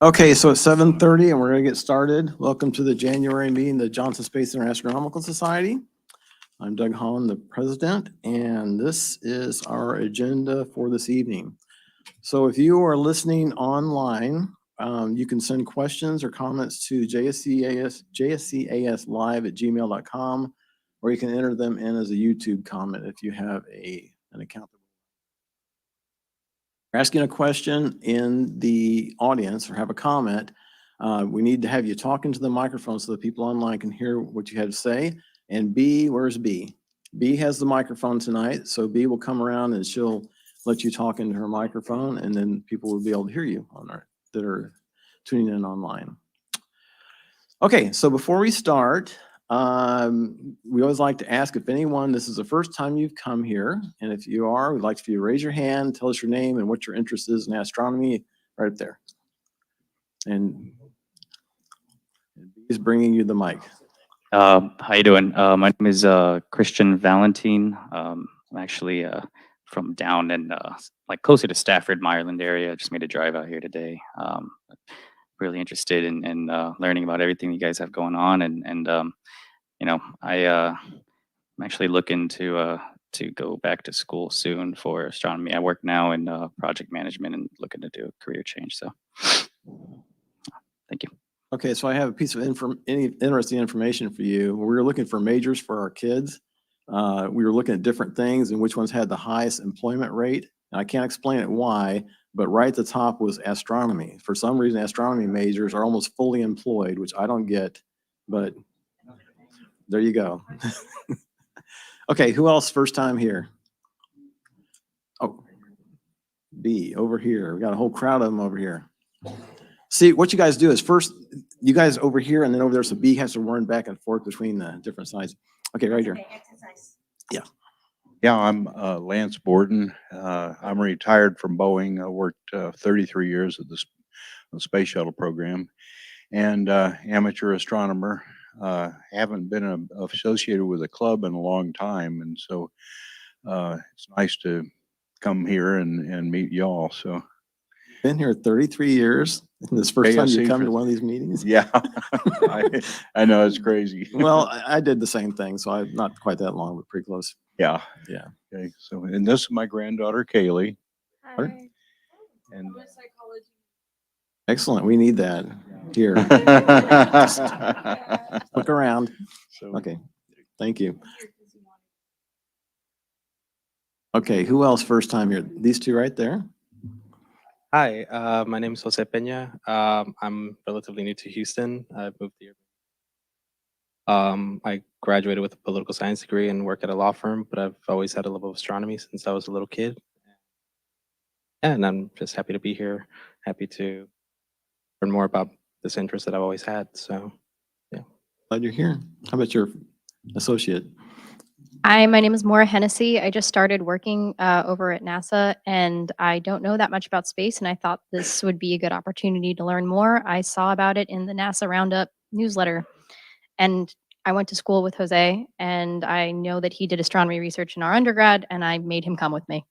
Okay, so it's 7:30 and we're going to get started. Welcome to the January meeting of the Johnson Space and Astronomical Society. I'm Doug Holland, the president, and this is our agenda for this evening. So if you are listening online, you can send questions or comments to jscaslive@gmail.com, or you can enter them in as a YouTube comment if you have an account. Asking a question in the audience or have a comment, we need to have you talk into the microphone so that people online can hear what you have to say. And B, where's B? B has the microphone tonight, so B will come around and she'll let you talk into her microphone, and then people will be able to hear you that are tuning in online. Okay, so before we start, we always like to ask if anyone, this is the first time you've come here, and if you are, we'd like for you to raise your hand, tell us your name and what your interest is in astronomy, right up there. And he's bringing you the mic. How you doing? My name is Christian Valentine. I'm actually from down in like closer to Stafford, Ireland area. Just made a drive out here today. Really interested in learning about everything you guys have going on, and you know, I'm actually looking to go back to school soon for astronomy. I work now in project management and looking to do a career change. So, thank you. Okay, so I have a piece of interesting information for you. We were looking for majors for our kids. We were looking at different things and which ones had the highest employment rate. And I can't explain it why, but right at the top was astronomy. For some reason, astronomy majors are almost fully employed, which I don't get, but there you go. Okay, who else first time here? Oh, B, over here. We got a whole crowd of them over here. See, what you guys do is first, you guys over here and then over there, so B has to run back and forth between the different sides. Okay, right here. Yeah. Yeah, I'm Lance Borden. I'm retired from Boeing. I worked 33 years at the space shuttle program, and amateur astronomer. Haven't been associated with a club in a long time, and so it's nice to come here and meet y'all. So been here 33 years. And this first time you come to one of these meetings? Yeah, I know, it's crazy. Well, I did the same thing, so I'm not quite that long, but pretty close. Yeah. Yeah. Okay. So, and this is my granddaughter, Kaylee. Hi. And excellent. We need that here. Look around. Okay. Thank you. Okay. Who else first time here? These two right there. Hi, my name is Jose Peña. I'm relatively new to Houston. I moved here. I graduated with a political science degree and work at a law firm, but I've always had a love of astronomy since I was a little kid. And I'm just happy to be here, happy to learn more about this interest that I've always had. So, yeah. Glad you're here. How about your associate? Hi, my name is Maura Hennessy. I just started working over at NASA, and I don't know that much about space, and I thought this would be a good opportunity to learn more. I saw about it in the NASA Roundup newsletter, and I went to school with Jose, and I know that he did astronomy research in our undergrad, and I made him come with me.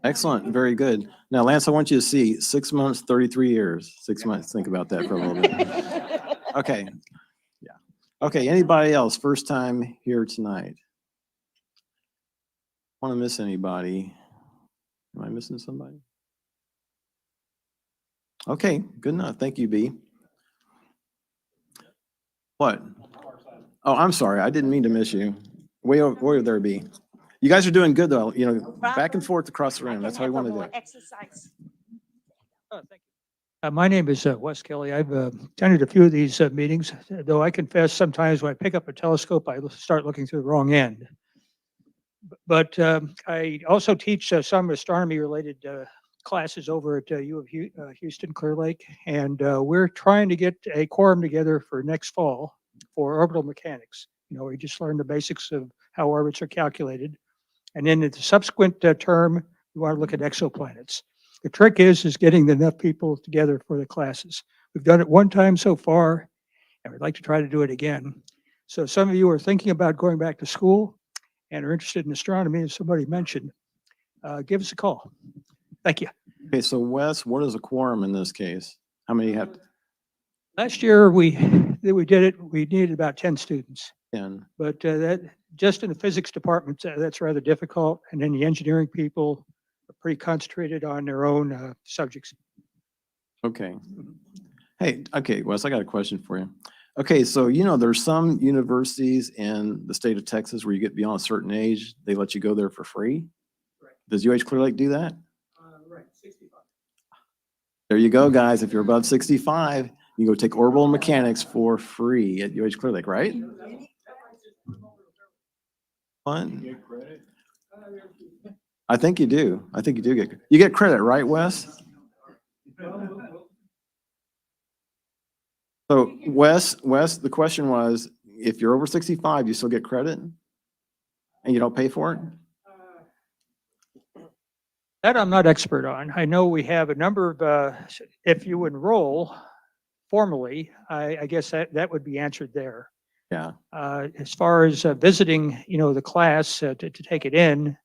Excellent. Very good. Now, Lance, I want you to see 6 months, 33 years. 6 months. Think about that for a little bit. Okay. Yeah. Okay. Anybody else first time here tonight? Want to miss anybody? Am I missing somebody? Okay, good enough. Thank you, B. What? Oh, I'm sorry. I didn't mean to miss you. Way over there, B. You guys are doing good though. You know, back and forth across the room. That's how you want to do it. Exercise. Oh, thank you. My name is Wes Kelly. I've attended a few of these meetings, though I confess sometimes when I pick up a telescope, I start looking through the wrong end. But I also teach some astronomy-related classes over at U of Houston Clear Lake, and we're trying to get a quorum together for next fall for orbital mechanics. You know, we just learned the basics of how orbits are calculated, and then in the subsequent term, we want to look at exoplanets. The trick is getting enough people together for the classes. We've done it one time so far, and we'd like to try to do it again. So some of you are thinking about going back to school and are interested in astronomy, as somebody mentioned, give us a call. Thank you. Okay, so Wes, what is a quorum in this case? How many you have? Last year, we did it, we needed about 10 students. And, But that, just in the physics department, that's rather difficult. And then the engineering people are pretty concentrated on their own subjects. okay. Hey, okay, Wes, I got a question for you. Okay, so there's some universities in the state of Texas where you get beyond a certain age, they let you go there for free. Right. Does UH Clear Lake do that? Right, 65. There you go, guys. If you're above 65, you go take orbital mechanics for free at UH Clear Lake, right? Fun. I think you do. I think you do get credit, right, Wes? So Wes, the question was, if you're over 65, you still get credit? And you don't pay for it? That I'm not expert on. I know we have a number of, if you enroll formally, I guess that would be answered there. Yeah. As far as visiting, the class to take it in,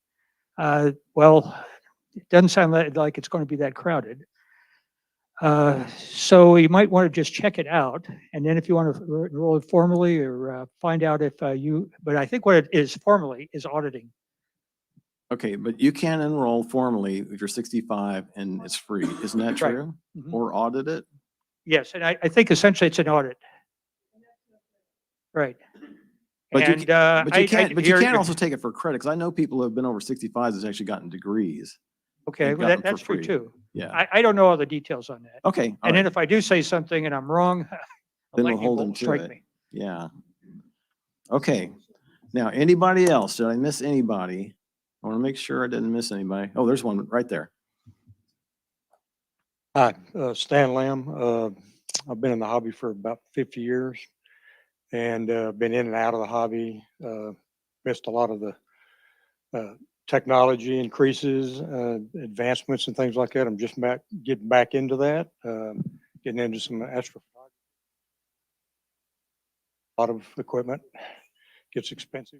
well, it doesn't sound like it's going to be that crowded. So you might want to just check it out. And then if you want to enroll formally or find out if but I think what it is formally is auditing. Okay, but you can enroll formally if you're 65 and it's free. Isn't that Right. true? Mhm. Or audit it? Yes, and I think essentially it's an audit. Right. But you, And, but you I- can't, but you you're- can't also take it for credit, because I know people who have been over 65 that's actually gotten degrees. Okay, they've well, gotten them that's for true free. too. Yeah. I don't know all the details on that. Okay, all And then right. if I do say something and I'm wrong, a Then we'll lightning hold bolt them will to strike it. me. Yeah. Okay. Now, anybody else? Did I miss anybody? I want to make sure I didn't miss anybody. Oh, there's one right there. Hi, Stan Lamb. I've been in the hobby for about 50 years and been in and out of the hobby. Missed a lot of the technology increases, advancements and things like that. I'm just getting back into that, getting into some astrophotography. A lot of equipment gets expensive.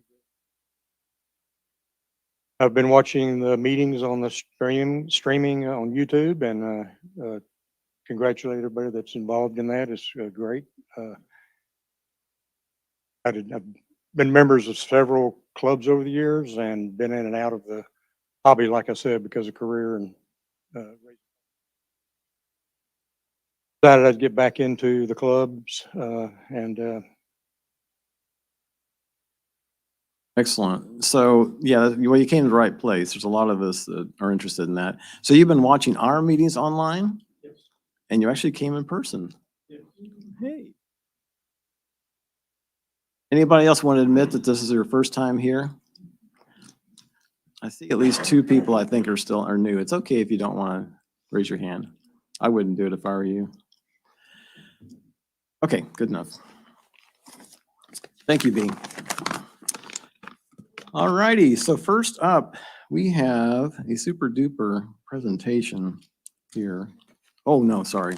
I've been watching the meetings on the streaming on YouTube and congratulate everybody that's involved in that. It's great. I've been members of several clubs over the years and been in and out of the hobby, like I said, because of career and decided I'd get back into the clubs and Excellent. So yeah, well, you came to the right place. There's a lot of us that are interested in that. So you've been watching our meetings online? Yes. And you actually came in person? Hey. Anybody else want to admit that this is your first time here? I see at least two people I think are new. It's okay if you don't want to raise your hand. I wouldn't do it if I were you. Okay, good enough. Thank you, B. All righty, so first up, we have a super duper presentation here. Oh, no, sorry.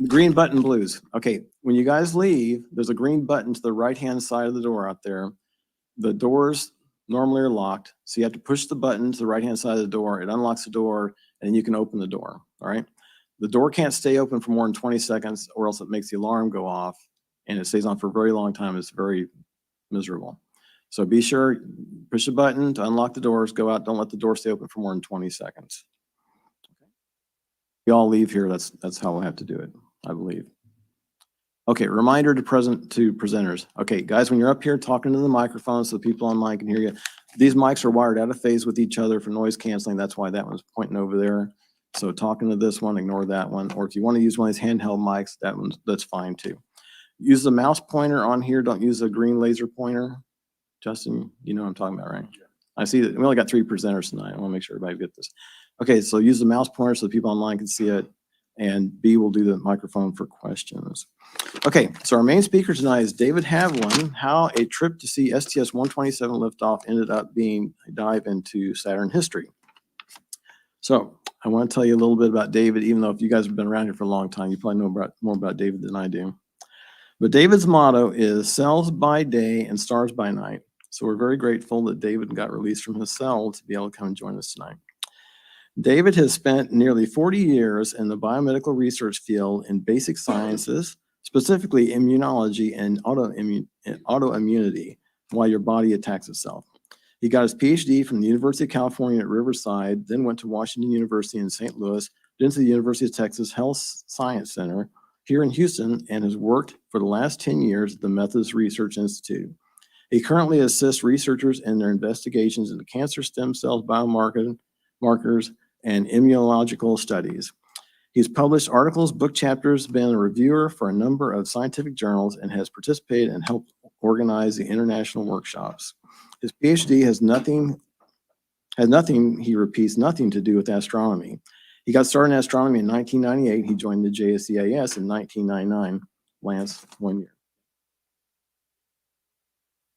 Green button blues. Okay, when you guys leave, there's a green button to the right-hand side of the door out there. The doors normally are locked, so you have to push the button to the right-hand side of the door. It unlocks the door, and then you can open the door, all right? The door can't stay open for more than 20 seconds, or else it makes the alarm go off, and it stays on for a very long time. It's very miserable. So be sure, push the button to unlock the doors, go out, don't let the door stay open for more than 20 seconds. We all leave here, that's how we'll have to do it, I believe. Okay, reminder to presenters. Okay, guys, when you're up here talking to the microphone so people online can hear you, these mics are wired out of phase with each other for noise canceling. That's why that one's pointing over there. So talking to this one, ignore that one. Or if you want to use one of these handheld mics, that's fine too. Use the mouse pointer on here. Don't use a green laser pointer. Justin, you know what I'm talking about, right? I see that we only got 3 presenters tonight. I want to make sure everybody gets this. Okay, so use the mouse pointer so people online can see it. And B will do the microphone for questions. Okay, so our main speaker tonight is David Havlin, how a trip to see STS-127 liftoff ended up being a dive into Saturn history. So I want to tell you a little bit about David, even though if you guys have been around here for a long time, you probably know more about David than I do. But David's motto is cells by day and stars by night. So we're very grateful that David got released from his cell to be able to come and join us tonight. David has spent nearly 40 years in the biomedical research field in basic sciences, specifically immunology and autoimmunity, why your body attacks itself. He got his PhD from the University of California at Riverside, then went to Washington University in St. Louis, then to the University of Texas Health Science Center here in Houston, and has worked for the last 10 years at the Methodist Research Institute. He currently assists researchers in their investigations into cancer stem cells, biomarkers, and immunological studies. He's published articles, book chapters, been a reviewer for a number of scientific journals, and has participated and helped organize the international workshops. His PhD has nothing, he repeats, nothing to do with astronomy. He got started in astronomy in 1998. He joined the JSC AS in 1999, Lance, 1 year.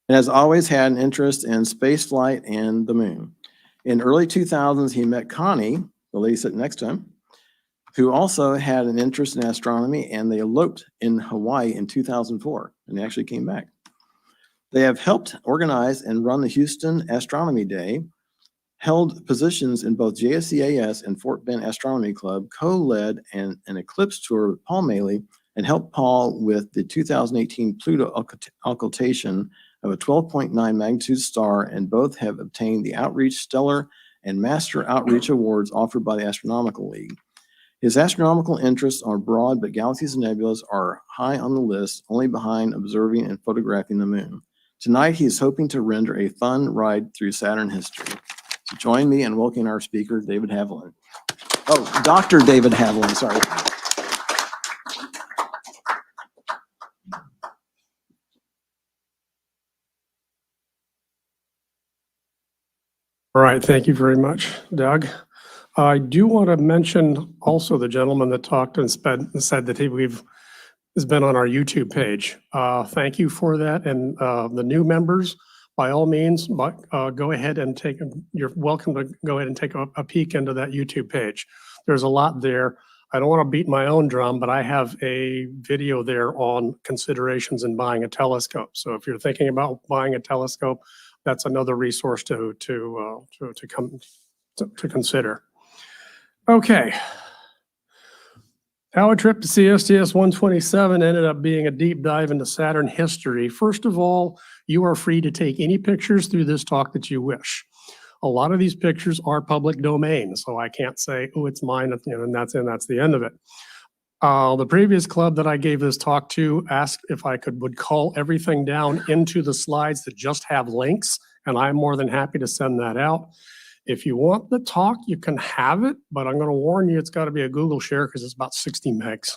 And has always had an interest in space flight and the moon. In early 2000s, he met Connie, the lady sitting next to him, who also had an interest in astronomy, and they eloped in Hawaii in 2004, and they actually came back. They have helped organize and run the Houston Astronomy Day, held positions in both JSCAS and Fort Bend Astronomy Club, co-led an eclipse tour with Paul Maley, and helped Paul with the 2018 Pluto occultation of a 12.9 magnitude star, and both have obtained the Outreach Stellar and Master Outreach Awards offered by the Astronomical League. His astronomical interests are broad, but galaxies and nebulas are high on the list, only behind observing and photographing the moon. Tonight, he is hoping to render a fun ride through Saturn history. So join me in welcoming our speaker, David Haviland. Oh, Dr. David Haviland, sorry. All right, thank you very much, Doug. I do want to mention also the gentleman that talked and said that has been on our YouTube page. Thank you for that, and the new members, by all means, go ahead and you're welcome to go ahead and take a peek into that YouTube page. There's a lot there. I don't want to beat my own drum, but I have a video there on considerations in buying a telescope. So if you're thinking about buying a telescope, that's another resource to consider. Okay. How a trip to CSTS 127 ended up being a deep dive into Saturn history. First of all, you are free to take any pictures through this talk that you wish. A lot of these pictures are public domain, so I can't say, oh, it's mine, and that's the end of it. The previous club that I gave this talk to asked if I would cull everything down into the slides that just have links, and I'm more than happy to send that out. If you want the talk, you can have it, but I'm going to warn you, it's got to be a Google share because it's about 60 megs.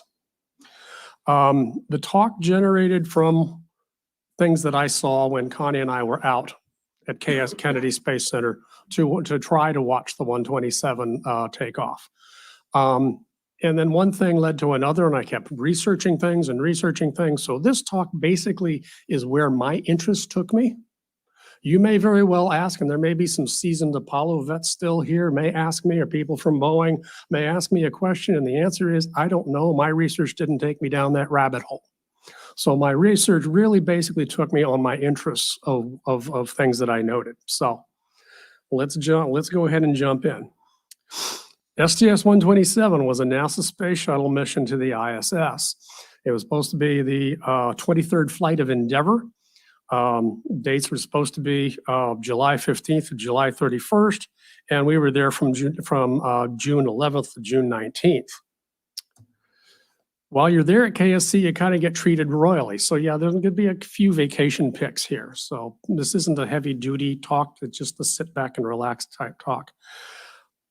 The talk generated from things that I saw when Connie and I were out at KS Kennedy Space Center to try to watch the 127 take off. And then one thing led to another, and I kept researching things. So this talk basically is where my interest took me. You may very well ask, and there may be some seasoned Apollo vets still here, may ask me, or people from Boeing may ask me a question, and the answer is, I don't know. My research didn't take me down that rabbit hole. So my research really basically took me on my interests of things that I noted. So let's go ahead and jump in. STS-127 was a NASA space shuttle mission to the ISS. It was supposed to be the 23rd flight of Endeavour. Dates were supposed to be July 15th to July 31st, and we were there from June 11th to June 19th. While you're there at KSC, you kind of get treated royally. So yeah, there's going to be a few vacation pics here. So this isn't a heavy duty talk, it's just a sit back and relax type talk.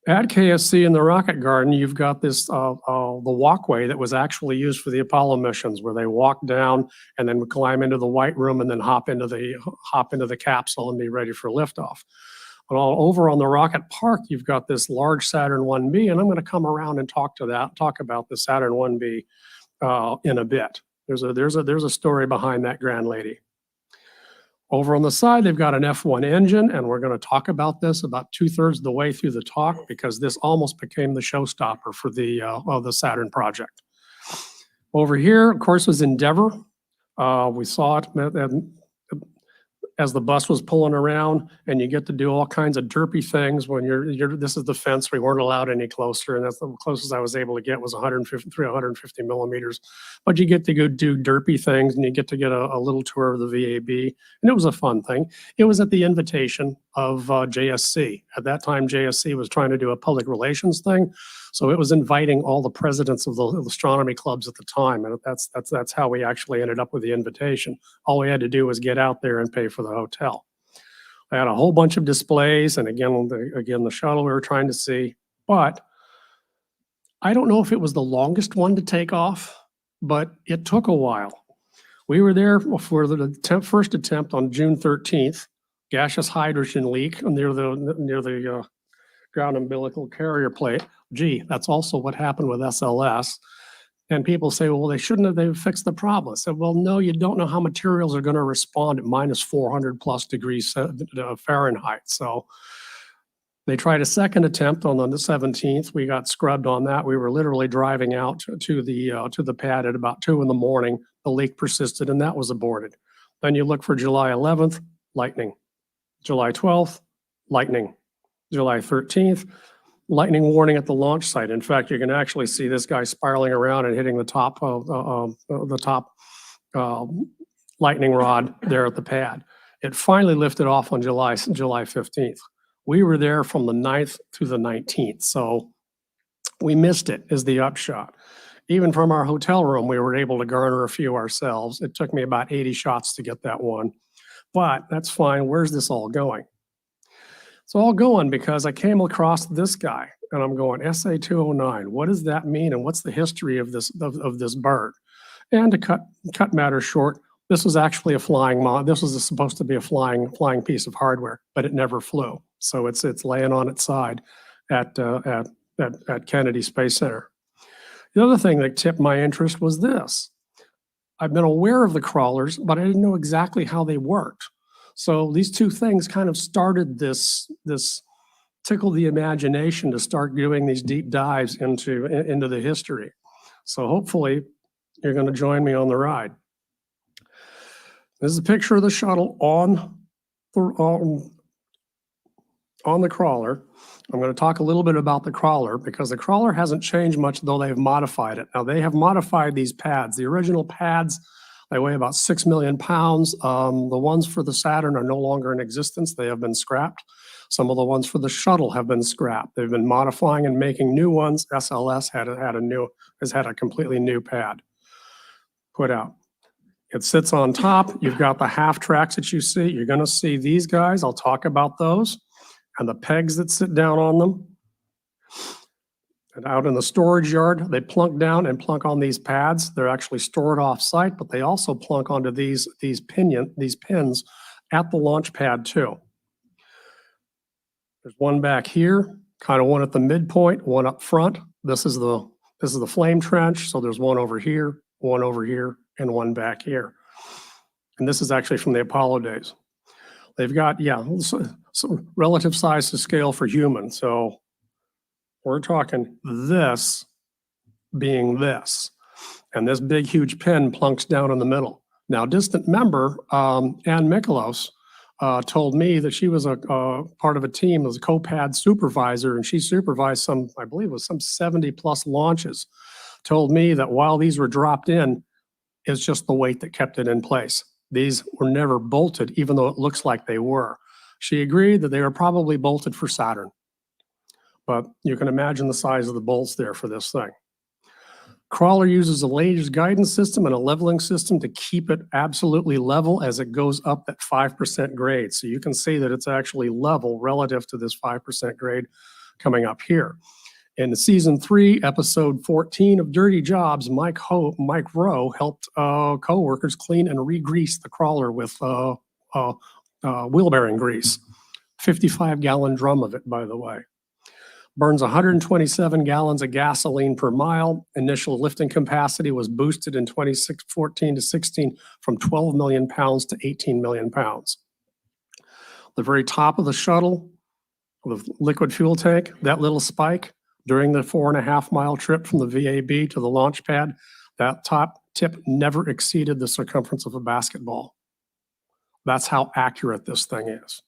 At KSC in the Rocket Garden, you've got this the walkway that was actually used for the Apollo missions, where they walk down and then would climb into the White Room and then hop into the capsule and be ready for liftoff. But all over on the Rocket Park, you've got this large Saturn 1B, and I'm going to come around and talk about the Saturn 1B in a bit. There's a story behind that grand lady. Over on the side, they've got an F1 engine, and we're going to talk about this about 2/3 of the way through the talk because this almost became the showstopper for the Saturn project. Over here, of course, was Endeavour. We saw it. as the bus was pulling around, and you get to do all kinds of derpy things when this is the fence. We weren't allowed any closer, and that's the closest I was able to get was 150 millimeters. But you get to go do derpy things, and you get to get a little tour of the VAB, and it was a fun thing. It was at the invitation of JSC. At that time, JSC was trying to do a public relations thing, so it was inviting all the presidents of the astronomy clubs at the time, and that's how we actually ended up with the invitation. All we had to do was get out there and pay for the hotel. I had a whole bunch of displays, and again the shuttle we were trying to see, but I don't know if it was the longest one to take off, but it took a while. We were there for the first attempt on June 13th, gaseous hydrogen leak near the ground umbilical carrier plate. Gee, that's also what happened with SLS. And people say, well, they've fixed the problem. I said, well, no, you don't know how materials are going to respond at minus 400 plus degrees Fahrenheit. So they tried a second attempt on the 17th. We got scrubbed on that. We were literally driving out to the pad at about 2 a.m. The leak persisted, and that was aborted. Then you look for July 11th, lightning. July 12th, lightning. July 13th, lightning warning at the launch site. In fact, you can actually see this guy spiraling around and hitting the top lightning rod there at the pad. It finally lifted off on July 15th. We were there from the 9th to the 19th, so we missed it is the upshot. Even from our hotel room, we were able to garner a few ourselves. It took me about 80 shots to get that one, but that's fine. Where's this all going? It's all going because I came across this guy, and I'm going, SA-209, what does that mean, and what's the history of this bird? And to cut matters short, this was actually a flying this was supposed to be a flying piece of hardware, but it never flew. So it's laying on its side at Kennedy Space Center. The other thing that tipped my interest was this. I've been aware of the crawlers, but I didn't know exactly how they worked. So these two things kind of started this tickle the imagination to start doing these deep dives into the history. So hopefully you're going to join me on the ride. This is a picture of the shuttle on the crawler. I'm going to talk a little bit about the crawler because the crawler hasn't changed much, though they've modified it. Now they have modified these pads. The original pads, they weigh about 6 million pounds. The ones for the Saturn are no longer in existence. They have been scrapped. Some of the ones for the shuttle have been scrapped. They've been modifying and making new ones. SLS has had a completely new pad put out. It sits on top. You've got the half tracks that you see. You're going to see these guys. I'll talk about those and the pegs that sit down on them. And out in the storage yard, they plunk down and plunk on these pads. They're actually stored off site, but they also plunk onto these pins at the launch pad too. There's one back here, kind of one at the midpoint, one up front. This is the flame trench. So there's one over here, and one back here. And this is actually from the Apollo days. They've got, so relative size to scale for humans. So we're talking this being this, and this big, huge pin plunks down in the middle. Now, distant member, Ann Mikolos, told me that she was a part of a team as a co-pad supervisor, and she supervised some, I believe it was some 70 plus launches. Told me that while these were dropped in, it's just the weight that kept it in place. These were never bolted, even though it looks like they were. She agreed that they were probably bolted for Saturn. But you can imagine the size of the bolts there for this thing. Crawler uses a latest guidance system and a leveling system to keep it absolutely level as it goes up at 5% grade. So you can see that it's actually level relative to this 5% grade coming up here. In season 3, episode 14 of Dirty Jobs, Mike Rowe helped co-workers clean and re-grease the crawler with wheel bearing grease. 55-gallon drum of it, by the way. Burns 127 gallons of gasoline per mile. Initial lifting capacity was boosted in 2014 to 16 from 12 million pounds to 18 million pounds. The very top of the shuttle, the liquid fuel tank, that little spike during the 4.5-mile trip from the VAB to the launch pad, that top tip never exceeded the circumference of a basketball. That's how accurate this thing is.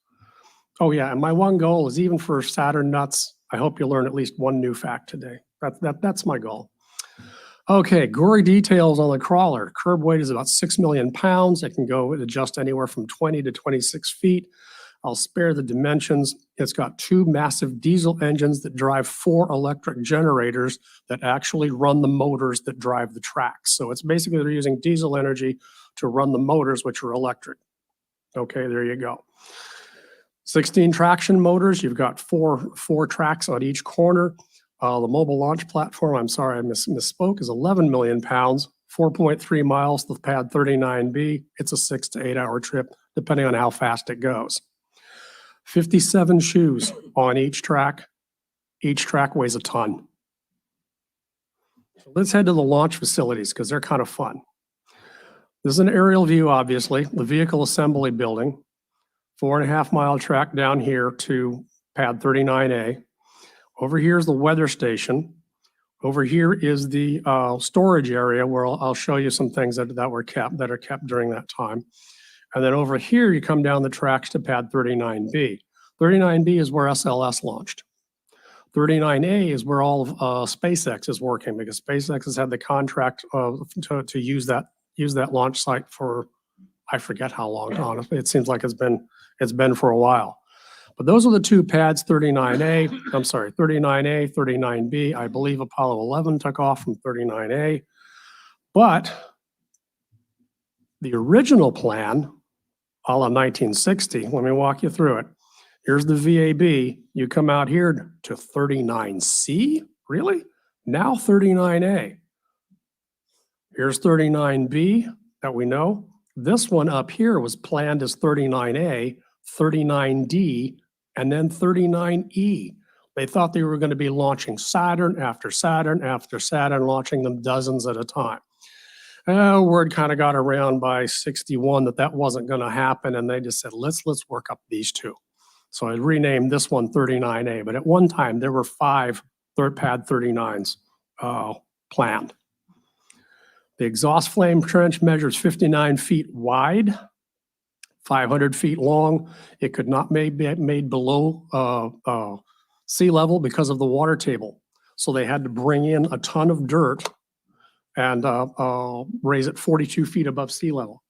Oh yeah, and my one goal is even for Saturn nuts, I hope you learn at least one new fact today. That's my goal. Okay, gory details on the crawler. Curb weight is about 6 million pounds. It can go adjust anywhere from 20 to 26 feet. I'll spare the dimensions. It's got 2 massive diesel engines that drive 4 electric generators that actually run the motors that drive the tracks. So it's basically they're using diesel energy to run the motors, which are electric. Okay, there you go. 16 traction motors. You've got four tracks on each corner. The mobile launch platform, I'm sorry, I misspoke, is 11 million pounds, 4.3 miles to pad 39B. It's a 6 to 8 hour trip, depending on how fast it goes. 57 shoes on each track. Each track weighs a ton. So let's head to the launch facilities because they're kind of fun. This is an aerial view, obviously, the vehicle assembly building. 4.5 mile track down here to pad 39A. Over here is the weather station. Over here is the storage area where I'll show you some things that are kept during that time. And then over here, you come down the tracks to pad 39B. 39B is where SLS launched. 39A is where all of SpaceX is working because SpaceX has had the contract to use that launch site for, I forget how long, honestly. It seems like it's been for a while. But those are the 2 pads, 39A, 39B. I believe Apollo 11 took off from 39A. But the original plan, a la 1960, let me walk you through it. Here's the VAB. You come out here to 39C? Really? Now 39A. Here's 39B that we know. This one up here was planned as 39A, 39D, and then 39E. They thought they were going to be launching Saturn after Saturn after Saturn, launching them dozens at a time. Word kind of got around by 61 that wasn't going to happen, and they just said, let's work up these 2. So I renamed this one 39A, but at one time there were 5 pad 39s planned. The exhaust flame trench measures 59 feet wide, 500 feet long. It could not be made below sea level because of the water table. So they had to bring in a ton of dirt and raise it 42 feet above sea level.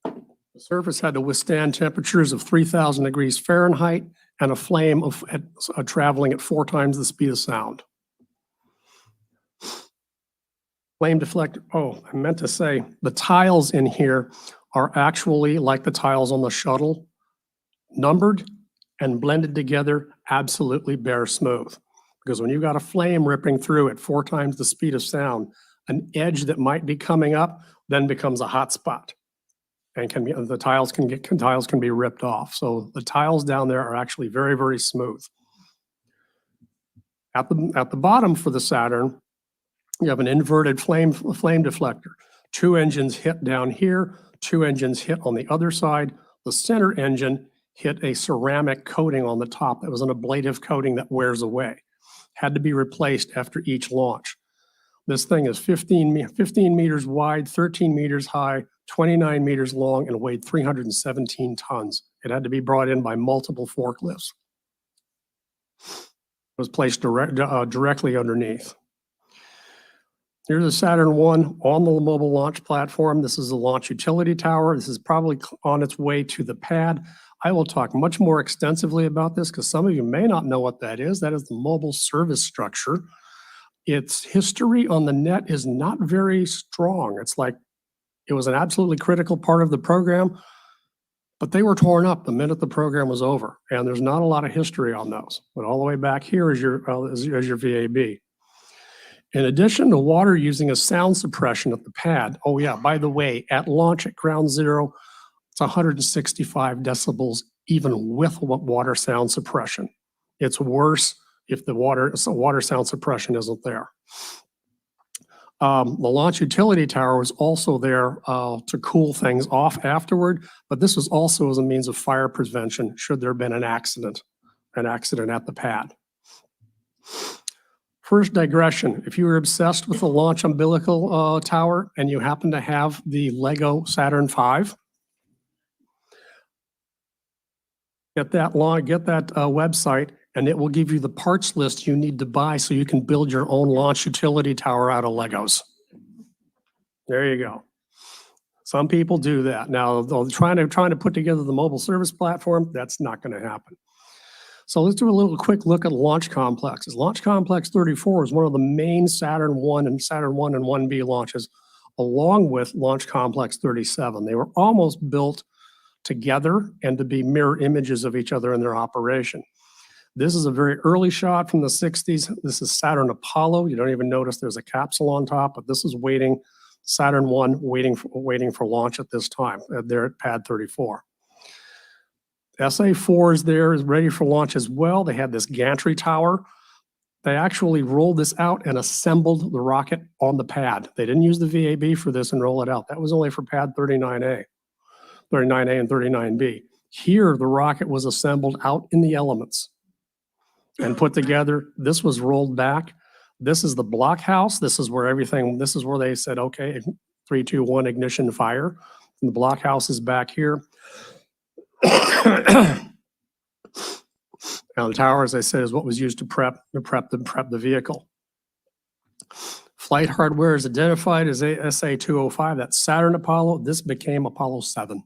The surface had to withstand temperatures of 3,000 degrees Fahrenheit and a flame of traveling at 4 times the speed of sound. Flame deflector, I meant to say, the tiles in here are actually like the tiles on the shuttle, numbered and blended together, absolutely bare smooth. Because when you've got a flame ripping through at 4 times the speed of sound, an edge that might be coming up then becomes a hot spot. And the tiles can be ripped off. So the tiles down there are actually very, very smooth. At the bottom for the Saturn, you have an inverted flame deflector. 2 engines hit down here, 2 engines hit on the other side. The center engine hit a ceramic coating on the top that was an ablative coating that wears away. Had to be replaced after each launch. This thing is 15 meters wide, 13 meters high, 29 meters long, and weighed 317 tons. It had to be brought in by multiple forklifts. It was placed directly underneath. Here's the Saturn I on the mobile launch platform. This is the launch utility tower. This is probably on its way to the pad. I will talk much more extensively about this because some of you may not know what that is. That is the mobile service structure. Its history on the net is not very strong. It's like it was an absolutely critical part of the program, but they were torn up the minute the program was over. And there's not a lot of history on those. But all the way back here is your VAB. In addition to water using a sound suppression at the pad, oh yeah, by the way, at launch at ground zero, it's 165 decibels, even with water sound suppression. It's worse if the water sound suppression isn't there. The launch utility tower was also there to cool things off afterward, but this was also as a means of fire prevention should there have been an accident at the pad. First digression, if you were obsessed with the launch umbilical tower and you happen to have the Lego Saturn V, Get that website, and it will give you the parts list you need to buy so you can build your own launch utility tower out of Legos. There you go. Some people do that. Now, they're trying to put together the mobile service platform, that's not going to happen. So let's do a little quick look at launch complexes. Launch Complex 34 is one of the main Saturn 1 and Saturn 1 and 1B launches, along with Launch Complex 37. They were almost built together and to be mirror images of each other in their operation. This is a very early shot from the 60s. This is Saturn Apollo. You don't even notice there's a capsule on top, but this is Saturn 1 waiting for launch at this time. They're at pad 34. SA4 is there, is ready for launch as well. They had this gantry tower. They actually rolled this out and assembled the rocket on the pad. They didn't use the VAB for this and roll it out. That was only for pad 39A and 39B. Here, the rocket was assembled out in the elements and put together. This was rolled back. This is the blockhouse. This is where they said, okay, 3, 2, 1, ignition, fire. And the blockhouse is back here. Now the tower, as I said, is what was used to prep the vehicle. Flight hardware is identified as SA-205. That's Saturn Apollo. This became Apollo 7.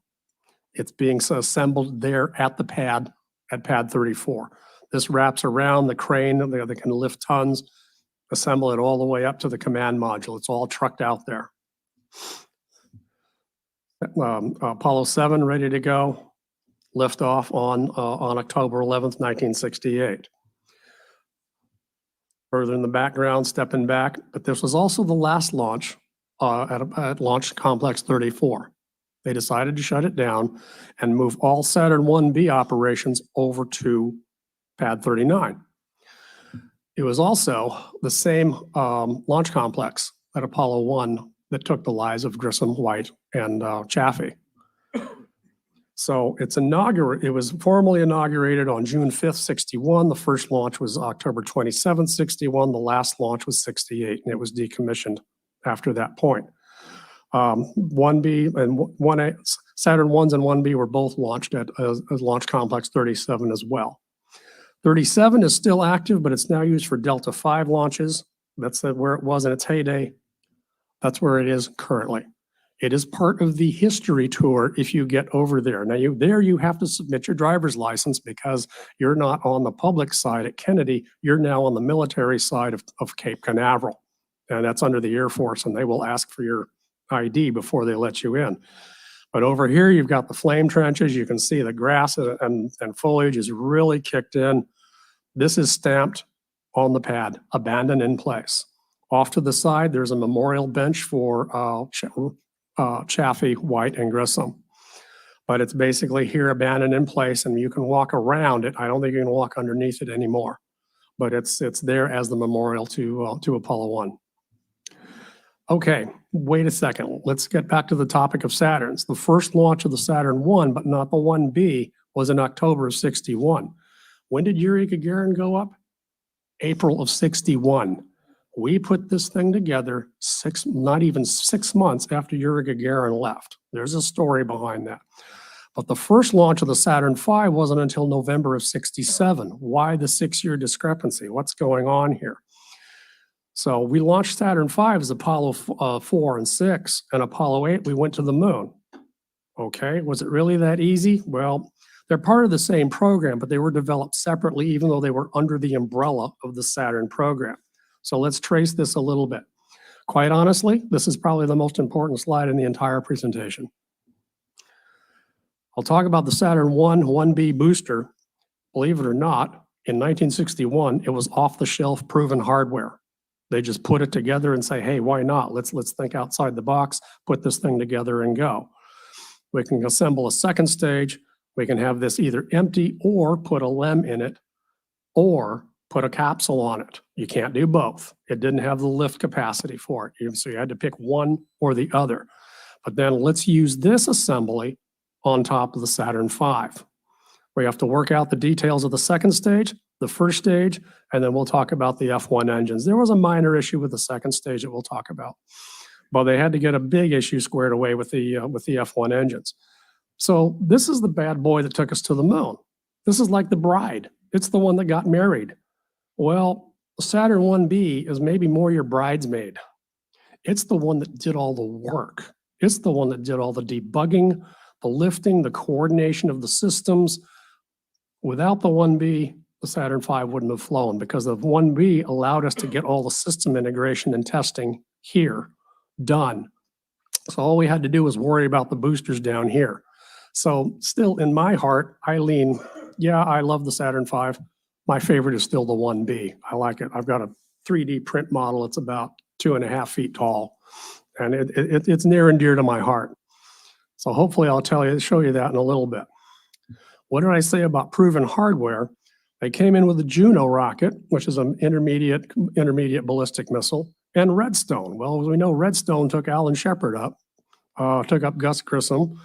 It's being assembled there at the pad, at pad 34. This wraps around the crane. They can lift tons, assemble it all the way up to the command module. It's all trucked out there. Apollo 7 ready to go. Lift off on October 11th, 1968. Further in the background, stepping back, but this was also the last launch at Launch Complex 34. They decided to shut it down and move all Saturn 1B operations over to pad 39. It was also the same launch complex at Apollo 1 that took the lives of Grissom, White, and Chaffee. So it was formally inaugurated on June 5th, 61. The first launch was October 27th, 61. The last launch was 68, and it was decommissioned after that point. 1B and 1A, Saturn 1s and 1B were both launched at Launch Complex 37 as well. 37 is still active, but it's now used for Delta V launches. That's where it was in its heyday. That's where it is currently. It is part of the history tour if you get over there. Now, you have to submit your driver's license because you're not on the public side at Kennedy. You're now on the military side of Cape Canaveral, and that's under the Air Force, and they will ask for your ID before they let you in. But over here, you've got the flame trenches. You can see the grass and foliage is really kicked in. This is stamped on the pad, abandoned in place. Off to the side, there's a memorial bench for Chaffee, White, and Grissom. But it's basically here abandoned in place, and you can walk around it. I don't think you can walk underneath it anymore. But it's there as the memorial to Apollo 1. Okay, wait a second. Let's get back to the topic of Saturns. The first launch of the Saturn 1, but not the 1B, was in October of 61. When did Yuri Gagarin go up? April of 61. We put this thing together not even 6 months after Yuri Gagarin left. There's a story behind that. But the first launch of the Saturn V wasn't until November of 67. Why the 6-year discrepancy? What's going on here? So we launched Saturn V as Apollo 4 and 6, and Apollo 8, we went to the moon. Okay, was it really that easy? Well, they're part of the same program, but they were developed separately, even though they were under the umbrella of the Saturn program. So let's trace this a little bit. Quite honestly, this is probably the most important slide in the entire presentation. I'll talk about the Saturn 1B booster. Believe it or not, in 1961, it was off-the-shelf proven hardware. They just put it together and say, hey, why not? Let's think outside the box, put this thing together and go. We can assemble a second stage. We can have this either empty or put a LEM in it or put a capsule on it. You can't do both. It didn't have the lift capacity for it. So you had to pick one or the other. But then let's use this assembly on top of the Saturn V. We have to work out the details of the second stage, the first stage, and then we'll talk about the F1 engines. There was a minor issue with the second stage that we'll talk about, but they had to get a big issue squared away with the F1 engines. So this is the bad boy that took us to the moon. This is like the bride. It's the one that got married. Well, Saturn 1B is maybe more your bridesmaid. It's the one that did all the work. It's the one that did all the debugging, the lifting, the coordination of the systems. Without the 1B, the Saturn V wouldn't have flown because the 1B allowed us to get all the system integration and testing here done. So all we had to do was worry about the boosters down here. So still in my heart, I lean, yeah, I love the Saturn V. My favorite is still the 1B. I like it. I've got a 3D print model. It's about 2.5 feet tall, and it's near and dear to my heart. So hopefully I'll show you that in a little bit. What did I say about proven hardware? They came in with the Juno rocket, which is an intermediate ballistic missile, and Redstone. Well, as we know, Redstone took Alan Shepard up, took up Gus Grissom,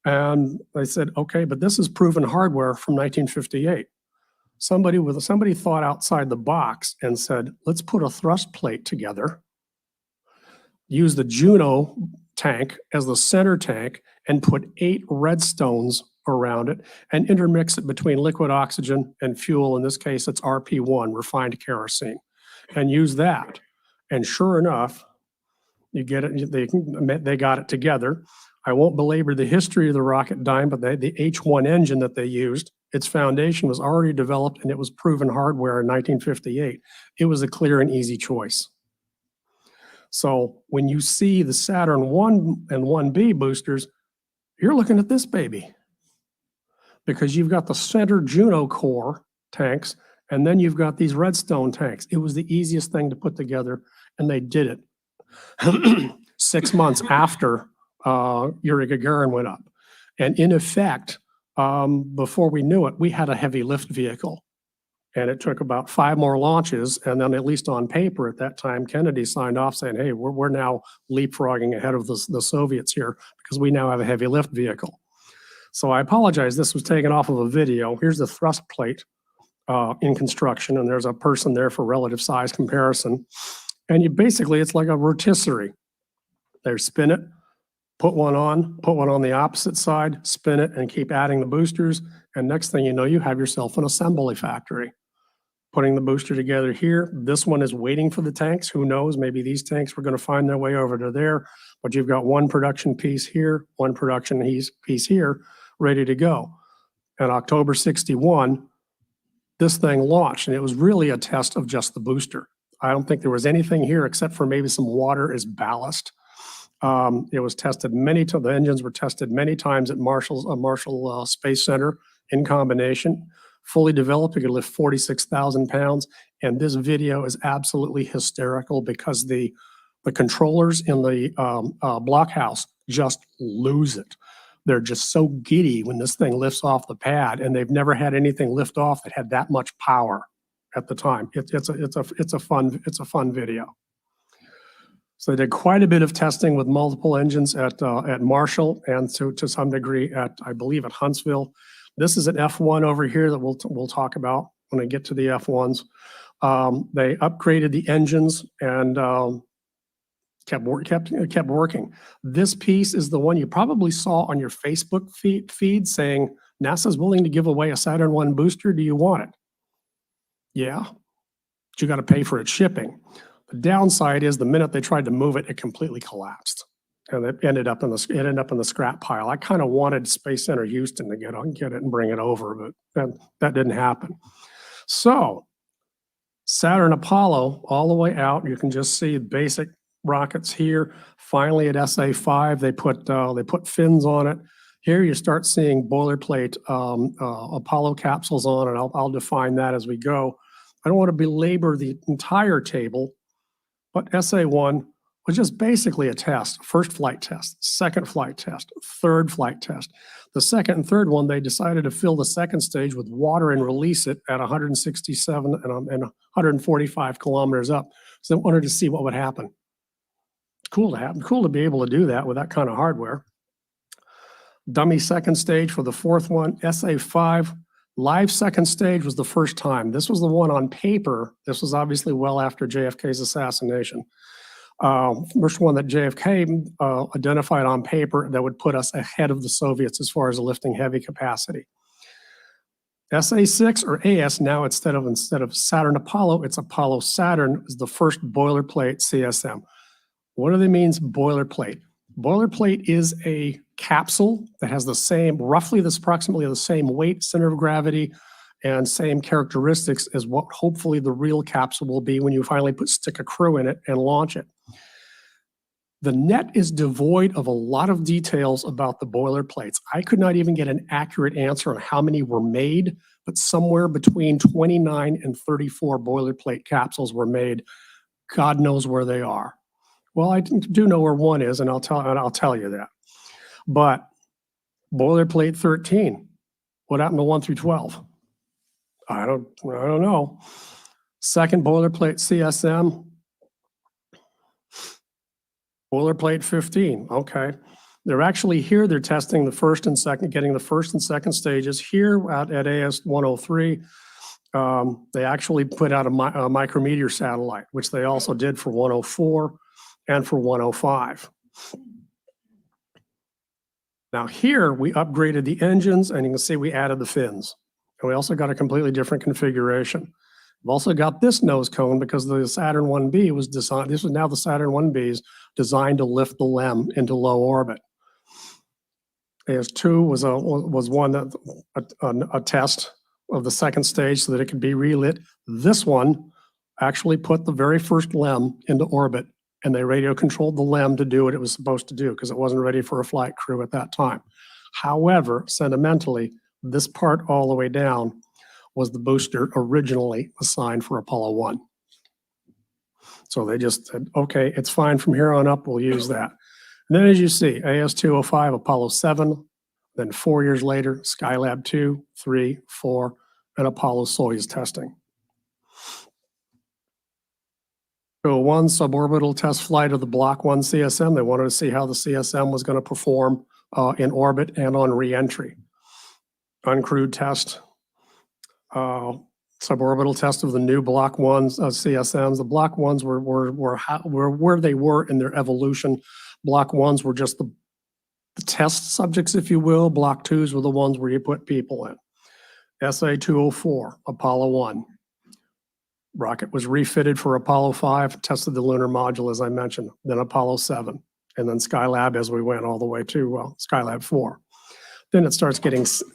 and they said, okay, but this is proven hardware from 1958. Somebody thought outside the box and said, let's put a thrust plate together, use the Juno tank as the center tank, and put 8 Redstones around it and intermix it between liquid oxygen and fuel. In this case, it's RP1, refined kerosene, and use that. And sure enough, you get it. They got it together. I won't belabor the history of the Rocketdyne, but the H1 engine that they used, its foundation was already developed and it was proven hardware in 1958. It was a clear and easy choice. So when you see the Saturn 1 and 1B boosters, you're looking at this baby, because you've got the center Juno core tanks, and then you've got these Redstone tanks. It was the easiest thing to put together, and they did it 6 months after Yuri Gagarin went up. And in effect, before we knew it, we had a heavy lift vehicle. And it took about 5 more launches, and then at least on paper at that time, Kennedy signed off saying, hey, we're now leapfrogging ahead of the Soviets here because we now have a heavy lift vehicle. So I apologize, this was taken off of a video. Here's the thrust plate in construction, and there's a person there for relative size comparison. And it's like a rotisserie. They spin it, put one on the opposite side, spin it, and keep adding the boosters. And next thing you know, you have yourself an assembly factory. Putting the booster together here. This one is waiting for the tanks. Who knows? Maybe these tanks were going to find their way over to there. But you've got one production piece here, one production piece here, ready to go. And October 61, this thing launched, and it was really a test of just the booster. I don't think there was anything here except for maybe some water as ballast. It was tested many times. The engines were tested many times at Marshall Space Center in combination. Fully developed, it could lift 46,000 pounds. And this video is absolutely hysterical because the controllers in the blockhouse just lose it. They're just so giddy when this thing lifts off the pad, and they've never had anything lift off that had that much power at the time. It's a fun video. So they did quite a bit of testing with multiple engines at Marshall and to some degree at, I believe, at Huntsville. This is an F1 over here that we'll talk about when I get to the F1s. They upgraded the engines and kept working. This piece is the one you probably saw on your Facebook feed saying, NASA's willing to give away a Saturn 1 booster. Do you want it? Yeah, but you got to pay for its shipping. The downside is the minute they tried to move it, it completely collapsed. And it ended up in the scrap pile. I kind of wanted Space Center Houston to get it and bring it over, but that didn't happen. So Saturn Apollo all the way out, you can just see basic rockets here. Finally at SA5, they put fins on it. Here you start seeing boilerplate Apollo capsules on, and I'll define that as we go. I don't want to belabor the entire table, but SA1 was just basically a test. First flight test, second flight test, third flight test. The second and third one, they decided to fill the second stage with water and release it at 167 and 145 kilometers up. So they wanted to see what would happen. Cool to happen. Cool to be able to do that with that kind of hardware. Dummy second stage for the fourth one, SA5. Live second stage was the first time. This was the one on paper. This was obviously well after JFK's assassination. First one that JFK identified on paper that would put us ahead of the Soviets as far as lifting heavy capacity. SA6 or AS now instead of Saturn Apollo, it's Apollo Saturn is the first boilerplate CSM. What do they mean boilerplate? Boilerplate is a capsule that has the same, roughly this approximately the same weight, center of gravity, and same characteristics as what hopefully the real capsule will be when you finally stick a crew in it and launch it. The net is devoid of a lot of details about the boilerplates. I could not even get an accurate answer on how many were made, but somewhere between 29 and 34 boilerplate capsules were made. God knows where they are. Well, I do know where one is, and I'll tell you that. But boilerplate 13, what happened to 1 through 12? I don't know. Second boilerplate CSM, boilerplate 15, okay. They're actually here, they're testing the first and second, getting the first and second stages. Here out at AS 103, they actually put out a micrometeor satellite, which they also did for 104 and for 105. Now here, we upgraded the engines, and you can see we added the fins. And we also got a completely different configuration. We've also got this nose cone because the Saturn 1B was designed, this is now the Saturn 1B's designed to lift the LEM into low orbit. AS2 was one that a test of the second stage so that it could be relit. This one actually put the very first LEM into orbit, and they radio controlled the LEM to do what it was supposed to do because it wasn't ready for a flight crew at that time. However, sentimentally, this part all the way down was the booster originally assigned for Apollo 1. So they just said, okay, it's fine from here on up, we'll use that. And then as you see, AS205, Apollo 7, then 4 years later, Skylab 2, 3, 4, and Apollo Soyuz testing. So one suborbital test flight of the Block 1 CSM. They wanted to see how the CSM was going to perform in orbit and on reentry. Uncrewed test, suborbital test of the new Block 1 CSMs. The Block 1s were where they were in their evolution. Block 1s were just the test subjects, if you will. Block 2s were the ones where you put people in. SA-204, Apollo 1. Rocket was refitted for Apollo 5, tested the lunar module, as I mentioned, then Apollo 7, and then Skylab as we went all the way to Skylab 4. Then it starts getting sad.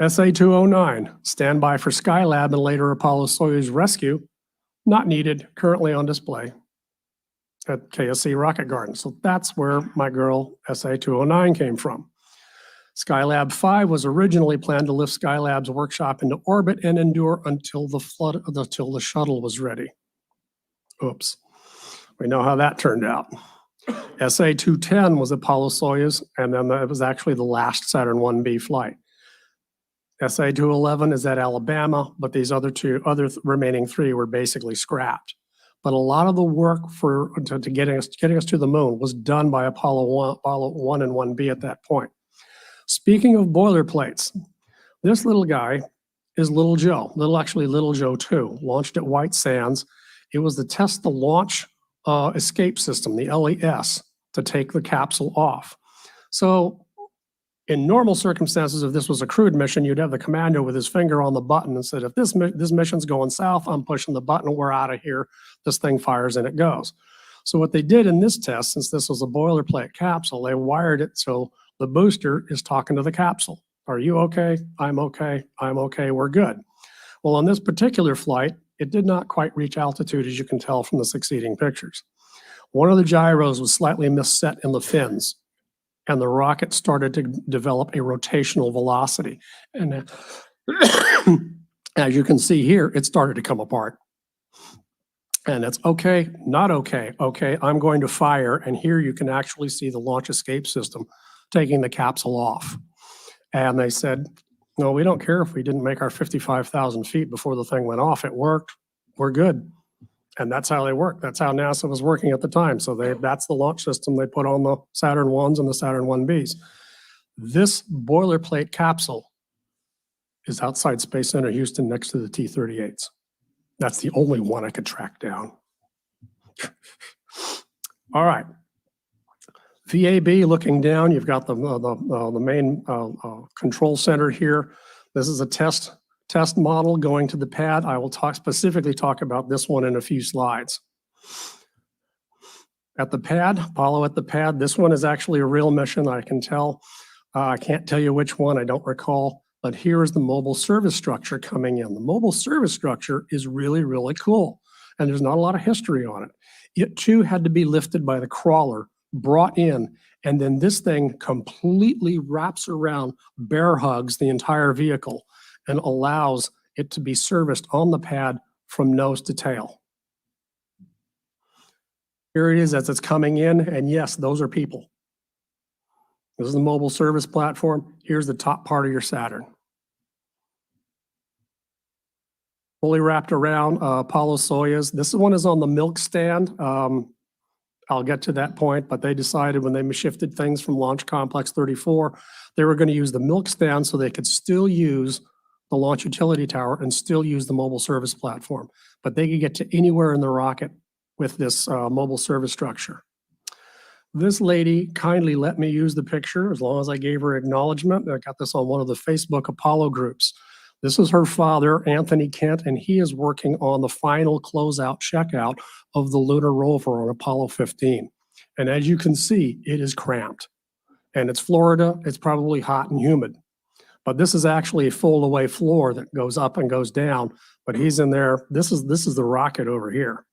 SA-209, standby for Skylab and later Apollo Soyuz rescue, not needed, currently on display at KSC Rocket Garden. So that's where my girl SA-209 came from. Skylab 5 was originally planned to lift Skylab's workshop into orbit and endure until the shuttle was ready. Oops. We know how that turned out. SA-210 was Apollo Soyuz, and then it was actually the last Saturn 1B flight. SA-211 is at Alabama, but these other remaining three were basically scrapped. But a lot of the work to getting us to the moon was done by Apollo 1 and 1B at that point. Speaking of boilerplates, this little guy is Little Joe, Little Joe 2, launched at White Sands. It was to test the launch escape system, the LES, to take the capsule off. So in normal circumstances, if this was a crewed mission, you'd have the commander with his finger on the button and said, if this mission's going south, I'm pushing the button, we're out of here. This thing fires and it goes. So what they did in this test, since this was a boilerplate capsule, they wired it so the booster is talking to the capsule. Are you okay? I'm okay. I'm okay. We're good. Well, on this particular flight, it did not quite reach altitude, as you can tell from the succeeding pictures. One of the gyros was slightly misset in the fins, and the rocket started to develop a rotational velocity. And as you can see here, it started to come apart. And it's okay, not okay. Okay, I'm going to fire. And here you can actually see the launch escape system taking the capsule off. And they said, no, we don't care if we didn't make our 55,000 feet before the thing went off. It worked. We're good. And that's how they work. That's how NASA was working at the time. So that's the launch system they put on the Saturn 1s and the Saturn 1Bs. This boilerplate capsule is outside Space Center Houston next to the T-38s. That's the only one I could track down. All right. VAB looking down, you've got the main control center here. This is a test model going to the pad. I will specifically talk about this one in a few slides. At the pad, Apollo at the pad, this one is actually a real mission, I can tell. I can't tell you which one, I don't recall, but here is the mobile service structure coming in. The mobile service structure is really, really cool, and there's not a lot of history on it. It too had to be lifted by the crawler, brought in, and then this thing completely wraps around, bear hugs the entire vehicle, and allows it to be serviced on the pad from nose to tail. Here it is as it's coming in, and yes, those are people. This is the mobile service platform. Here's the top part of your Saturn. Fully wrapped around Apollo Soyuz. This one is on the milk stand. I'll get to that point, but they decided when they shifted things from Launch Complex 34, they were going to use the milk stand so they could still use the launch utility tower and still use the mobile service platform. But they could get to anywhere in the rocket with this mobile service structure. This lady kindly let me use the picture as long as I gave her acknowledgement. I got this on one of the Facebook Apollo groups. This is her father, Anthony Kent, and he is working on the final closeout checkout of the lunar rover on Apollo 15. And as you can see, it is cramped. And it's Florida, it's probably hot and humid. But this is actually a fold-away floor that goes up and goes down. But he's in there. This is the rocket over here.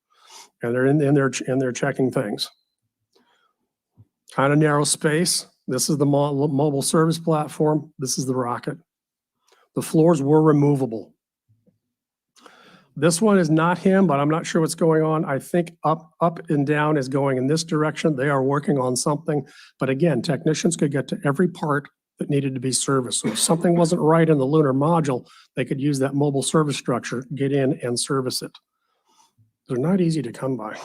And they're in there checking things. Kind of narrow space. This is the mobile service platform. This is the rocket. The floors were removable. This one is not him, but I'm not sure what's going on. I think up and down is going in this direction. They are working on something. But again, technicians could get to every part that needed to be serviced. So if something wasn't right in the lunar module, they could use that mobile service structure, get in and service it. They're not easy to come by.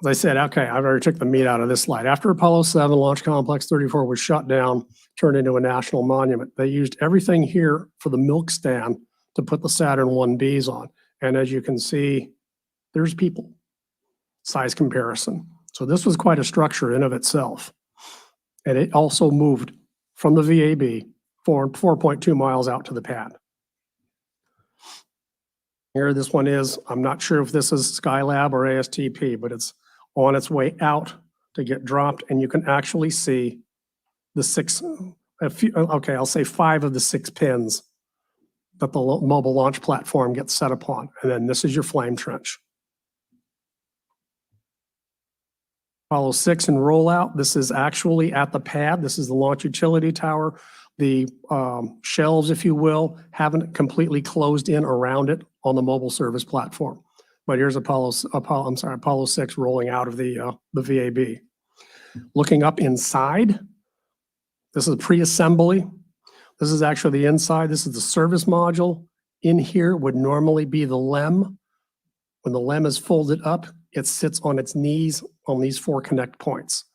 As I said, okay, I've already took the meat out of this slide. After Apollo 7, Launch Complex 34 was shut down, turned into a national monument. They used everything here for the milk stand to put the Saturn 1Bs on. And as you can see, there's people, size comparison. So this was quite a structure in of itself. And it also moved from the VAB 4.2 miles out to the pad. Here this one is, I'm not sure if this is Skylab or ASTP, but it's on its way out to get dropped, and you can actually see the I'll say 5 of the 6 pins that the mobile launch platform gets set upon. And then this is your flame trench. Apollo 6 and rollout. This is actually at the pad. This is the launch utility tower. The shelves, if you will, haven't completely closed in around it on the mobile service platform. But here's Apollo 6 rolling out of the VAB. Looking up inside, this is pre-assembly. This is actually the inside. This is the service module. In here would normally be the LEM. When the LEM is folded up, it sits on its knees on these 4 connect points.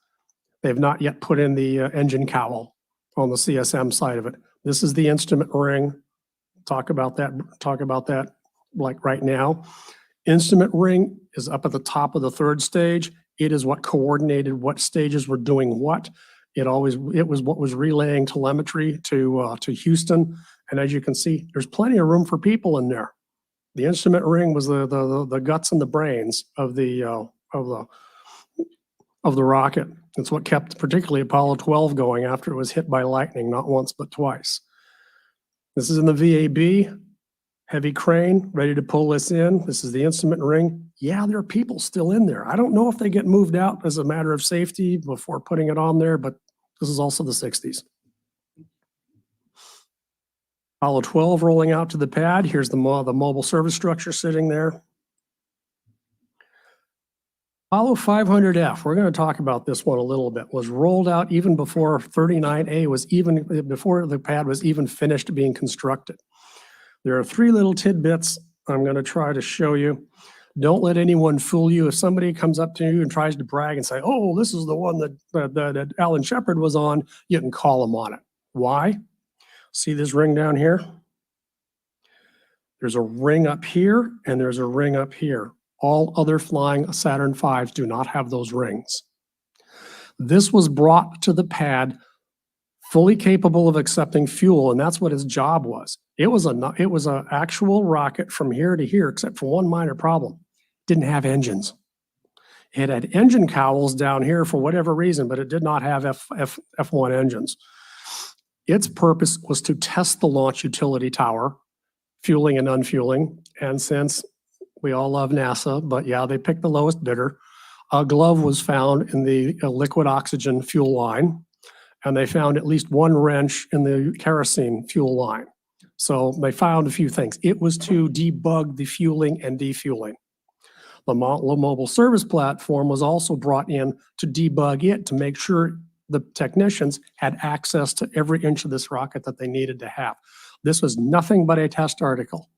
They have not yet put in the engine cowl on the CSM side of it. This is the instrument ring. Talk about that like right now. Instrument ring is up at the top of the 3rd stage. It is what coordinated what stages were doing what. It was what was relaying telemetry to Houston. And as you can see, there's plenty of room for people in there. The instrument ring was the guts and the brains of the rocket. It's what kept particularly Apollo 12 going after it was hit by lightning, not once but twice. This is in the VAB. Heavy crane, ready to pull this in. This is the instrument ring. Yeah, there are people still in there. I don't know if they get moved out as a matter of safety before putting it on there, but this is also the 60s. Apollo 12 rolling out to the pad. Here's the mobile service structure sitting there. Apollo 500F, we're going to talk about this one a little bit, was rolled out even before 39A was before the pad was even finished being constructed. There are 3 little tidbits I'm going to try to show you. Don't let anyone fool you. If somebody comes up to you and tries to brag and say, oh, this is the one that Alan Shepard was on, you can call them on it. Why? See this ring down here? There's a ring up here and there's a ring up here. All other flying Saturn V's do not have those rings. This was brought to the pad fully capable of accepting fuel, and that's what its job was. It was a actual rocket from here to here, except for one minor problem. Didn't have engines. It had engine cowls down here for whatever reason, but it did not have F1 engines. Its purpose was to test the launch utility tower, fueling and unfueling. And since we all love NASA, but yeah, they picked the lowest bidder, a glove was found in the liquid oxygen fuel line, and they found at least one wrench in the kerosene fuel line. So they found a few things. It was to debug the fueling and defueling. The mobile service platform was also brought in to debug it, to make sure the technicians had access to every inch of this rocket that they needed to have. This was nothing but a test article.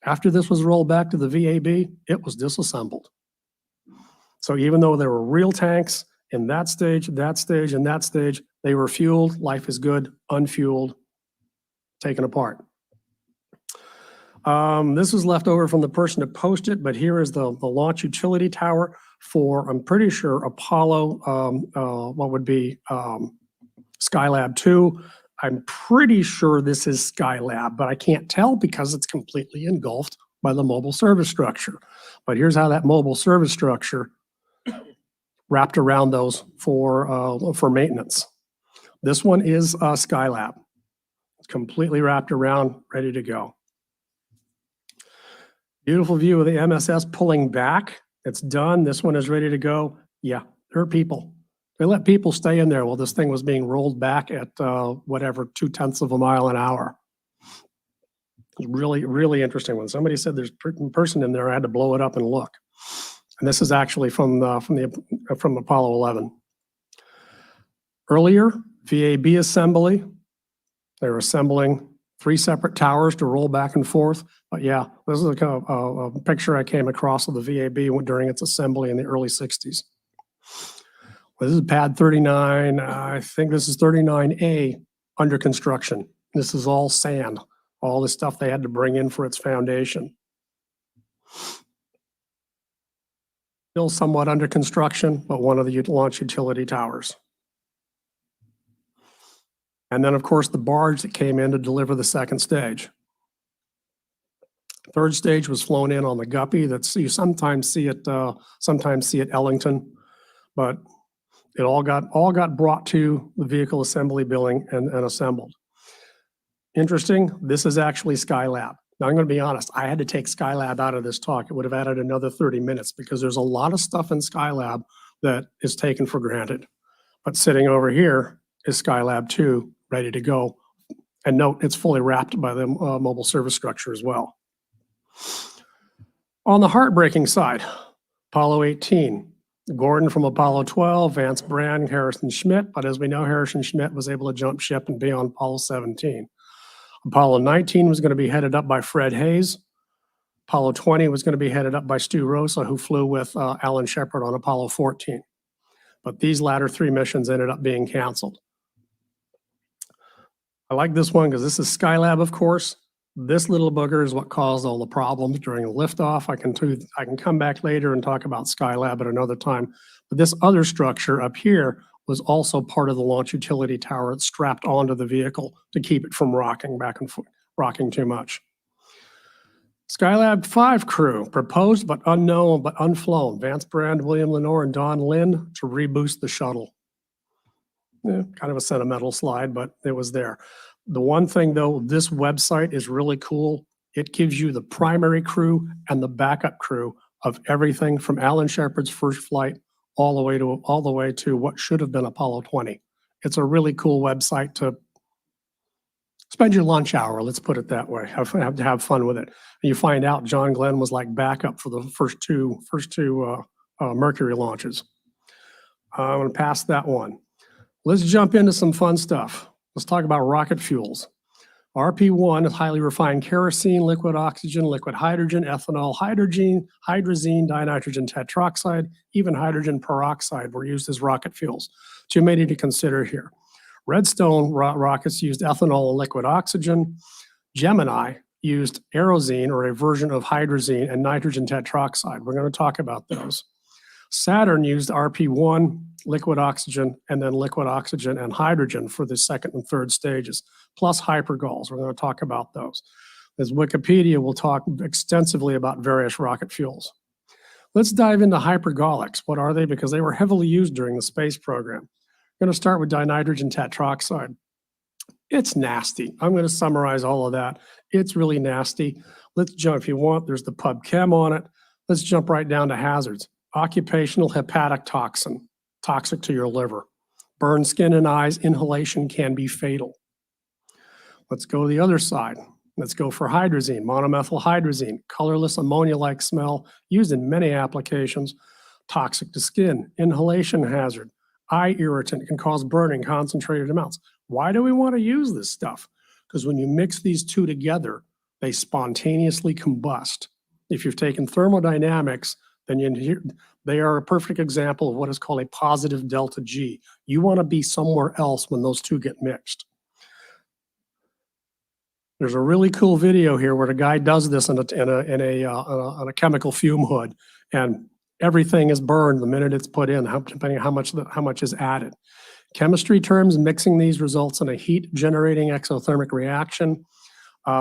After this was rolled back to the VAB, it was disassembled. So even though there were real tanks in that stage, and that stage, they were fueled, life is good, unfueled, taken apart. This was left over from the person to post it, but here is the launch utility tower for, I'm pretty sure, Apollo, what would be Skylab 2. I'm pretty sure this is Skylab, but I can't tell because it's completely engulfed by the mobile service structure. But here's how that mobile service structure wrapped around those for maintenance. This one is Skylab. It's completely wrapped around, ready to go. Beautiful view of the MSS pulling back. It's done. This one is ready to go. Yeah, there are people. They let people stay in there while this thing was being rolled back at whatever, 0.2 of a mile an hour. It was really, really interesting. When somebody said there's a person in there, I had to blow it up and look. And this is actually from Apollo 11. Earlier, VAB assembly. They were assembling 3 separate towers to roll back and forth. But yeah, this is a picture I came across of the VAB during its assembly in the early 60s. Well, this is pad 39. I think this is 39A under construction. This is all sand, all the stuff they had to bring in for its foundation. Still somewhat under construction, but one of the launch utility towers. And then, of course, the barge that came in to deliver the second stage. Third stage was flown in on the Guppy. You sometimes see it Ellington, but it all got brought to the vehicle assembly building and assembled. Interesting, this is actually Skylab. Now I'm going to be honest, I had to take Skylab out of this talk. It would have added another 30 minutes because there's a lot of stuff in Skylab that is taken for granted. But sitting over here is Skylab 2, ready to go. And note, it's fully wrapped by the mobile service structure as well. On the heartbreaking side, Apollo 18, Gordon from Apollo 12, Vance Brand, Harrison Schmitt, but as we know, Harrison Schmitt was able to jump ship and be on Apollo 17. Apollo 19 was going to be headed up by Fred Hayes. Apollo 20 was going to be headed up by Stu Rosa, who flew with Alan Shepard on Apollo 14. But these latter 3 missions ended up being canceled. I like this one because this is Skylab, of course. This little booger is what caused all the problems during the liftoff. I can come back later and talk about Skylab at another time. But this other structure up here was also part of the launch utility tower. It's strapped onto the vehicle to keep it from rocking back and forth, rocking too much. Skylab 5 crew, proposed but unknown but unflown. Vance Brand, William Lenore, and Don Lynn to reboost the shuttle. Yeah, kind of a sentimental slide, but it was there. The one thing though, this website is really cool. It gives you the primary crew and the backup crew of everything from Alan Shepard's first flight all the way to what should have been Apollo 20. It's a really cool website to spend your lunch hour, let's put it that way. Have fun with it. And you find out John Glenn was like backup for the first two Mercury launches. I'm going to pass that one. Let's jump into some fun stuff. Let's talk about rocket fuels. RP1 is highly refined kerosene, liquid oxygen, liquid hydrogen, ethanol, hydrazine, dinitrogen tetroxide, even hydrogen peroxide were used as rocket fuels. Too many to consider here. Redstone rockets used ethanol and liquid oxygen. Gemini used aerozine, or a version of hydrazine, and nitrogen tetroxide. We're going to talk about those. Saturn used RP1, liquid oxygen, and then liquid oxygen and hydrogen for the second and third stages, plus hypergols. We're going to talk about those. As Wikipedia will talk extensively about various rocket fuels. Let's dive into hypergolics. What are they? Because they were heavily used during the space program. I'm going to start with dinitrogen tetroxide. It's nasty. I'm going to summarize all of that. It's really nasty. Let's jump, if you want, there's the pub chem on it. Let's jump right down to hazards. Occupational hepatic toxin, toxic to your liver. Burn skin and eyes, inhalation can be fatal. Let's go to the other side. Let's go for hydrazine, monomethyl hydrazine, colorless ammonia-like smell, used in many applications, toxic to skin, inhalation hazard, eye irritant, can cause burning, concentrated amounts. Why do we want to use this stuff? Because when you mix these two together, they spontaneously combust. If you've taken thermodynamics, then they are a perfect example of what is called a positive delta G. You want to be somewhere else when those two get mixed. There's a really cool video here where the guy does this in a chemical fume hood, and everything is burned the minute it's put in, depending on how much is added. Chemistry terms, mixing these results in a heat-generating exothermic reaction,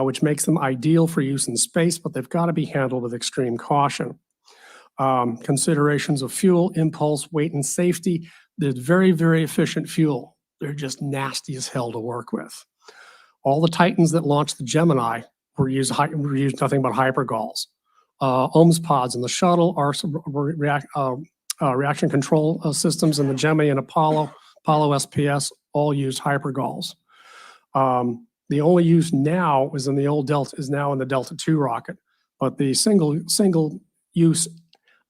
which makes them ideal for use in space, but they've got to be handled with extreme caution. Considerations of fuel, impulse, weight, and safety. They're very, very efficient fuel. They're just nasty as hell to work with. All the Titans that launched the Gemini were used nothing but hypergols. OMS pods in the shuttle are reaction control systems in the Gemini and Apollo SPS all used hypergols. The only use now is in the old Delta, is now in the Delta II rocket, but the single use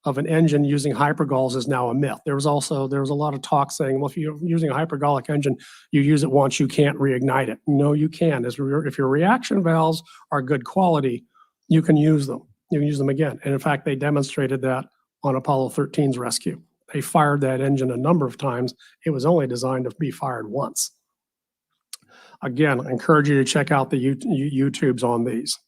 of an engine using hypergols is now a myth. There was a lot of talk saying, well, if you're using a hypergolic engine, you use it once, you can't reignite it. No, you can. If your reaction valves are good quality, you can use them. You can use them again. And in fact, they demonstrated that on Apollo 13's rescue. They fired that engine a number of times. It was only designed to be fired once. Again, I encourage you to check out the YouTubes on these.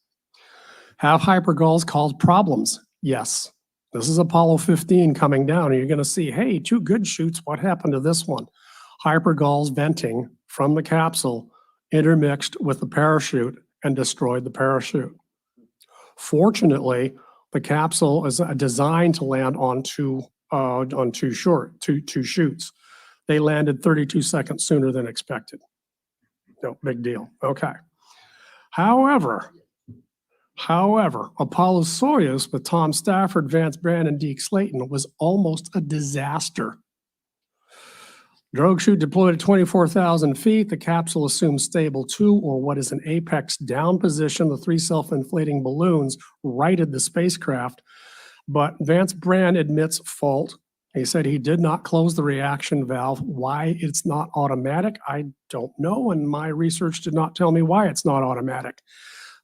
Have hypergols caused problems? Yes. This is Apollo 15 coming down, and you're going to see, hey, two good shoots. What happened to this one? Hypergols venting from the capsule intermixed with the parachute and destroyed the parachute. Fortunately, the capsule is designed to land on two chutes. They landed 32 seconds sooner than expected. No big deal. Okay. However, Apollo-Soyuz with Tom Stafford, Vance Brand, and Deke Slayton was almost a disaster. Drogue chute deployed at 24,000 feet. The capsule assumed stable 2, or what is an apex down position. The 3 self-inflating balloons righted the spacecraft, but Vance Brand admits fault. He said he did not close the reaction valve. Why it's not automatic, I don't know, and my research did not tell me why it's not automatic.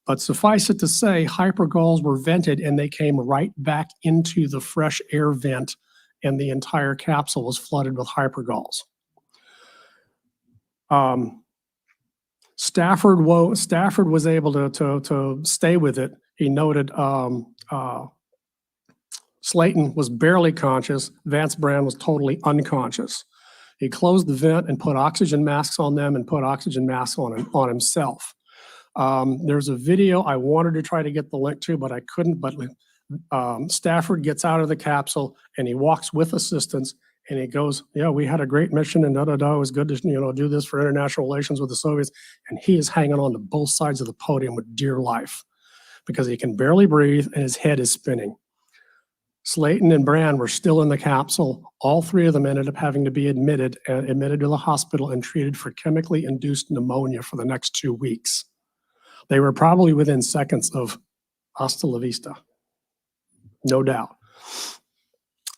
But suffice it to say, hypergols were vented and they came right back into the fresh air vent, and the entire capsule was flooded with hypergols. Stafford was able to stay with it. He noted Slayton was barely conscious. Vance Brand was totally unconscious. He closed the vent and put oxygen masks on them and put oxygen masks on himself. There's a video I wanted to try to get the link to, but I couldn't. But Stafford gets out of the capsule and he walks with assistance and he goes, yeah, we had a great mission and it was good to do this for international relations with the Soviets. And he is hanging on to both sides of the podium with dear life because he can barely breathe and his head is spinning. Slayton and Brand were still in the capsule. All 3 of them ended up having to be admitted to the hospital and treated for chemically induced pneumonia for the next 2 weeks. They were probably within seconds of hasta la vista, no doubt.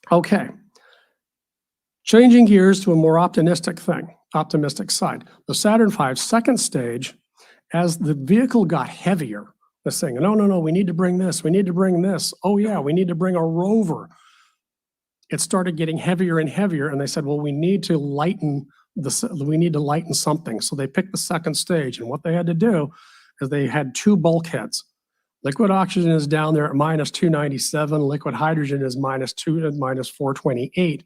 Okay, changing gears to a more optimistic side. The Saturn V's second stage, as the vehicle got heavier, they're saying, no, we need to bring this, we need to bring this. Oh yeah, we need to bring a rover. It started getting heavier and heavier, and they said, well, we need to lighten something. So they picked the second stage, and what they had to do is they had 2 bulkheads. Liquid oxygen is down there at minus 297. Liquid hydrogen is minus 428.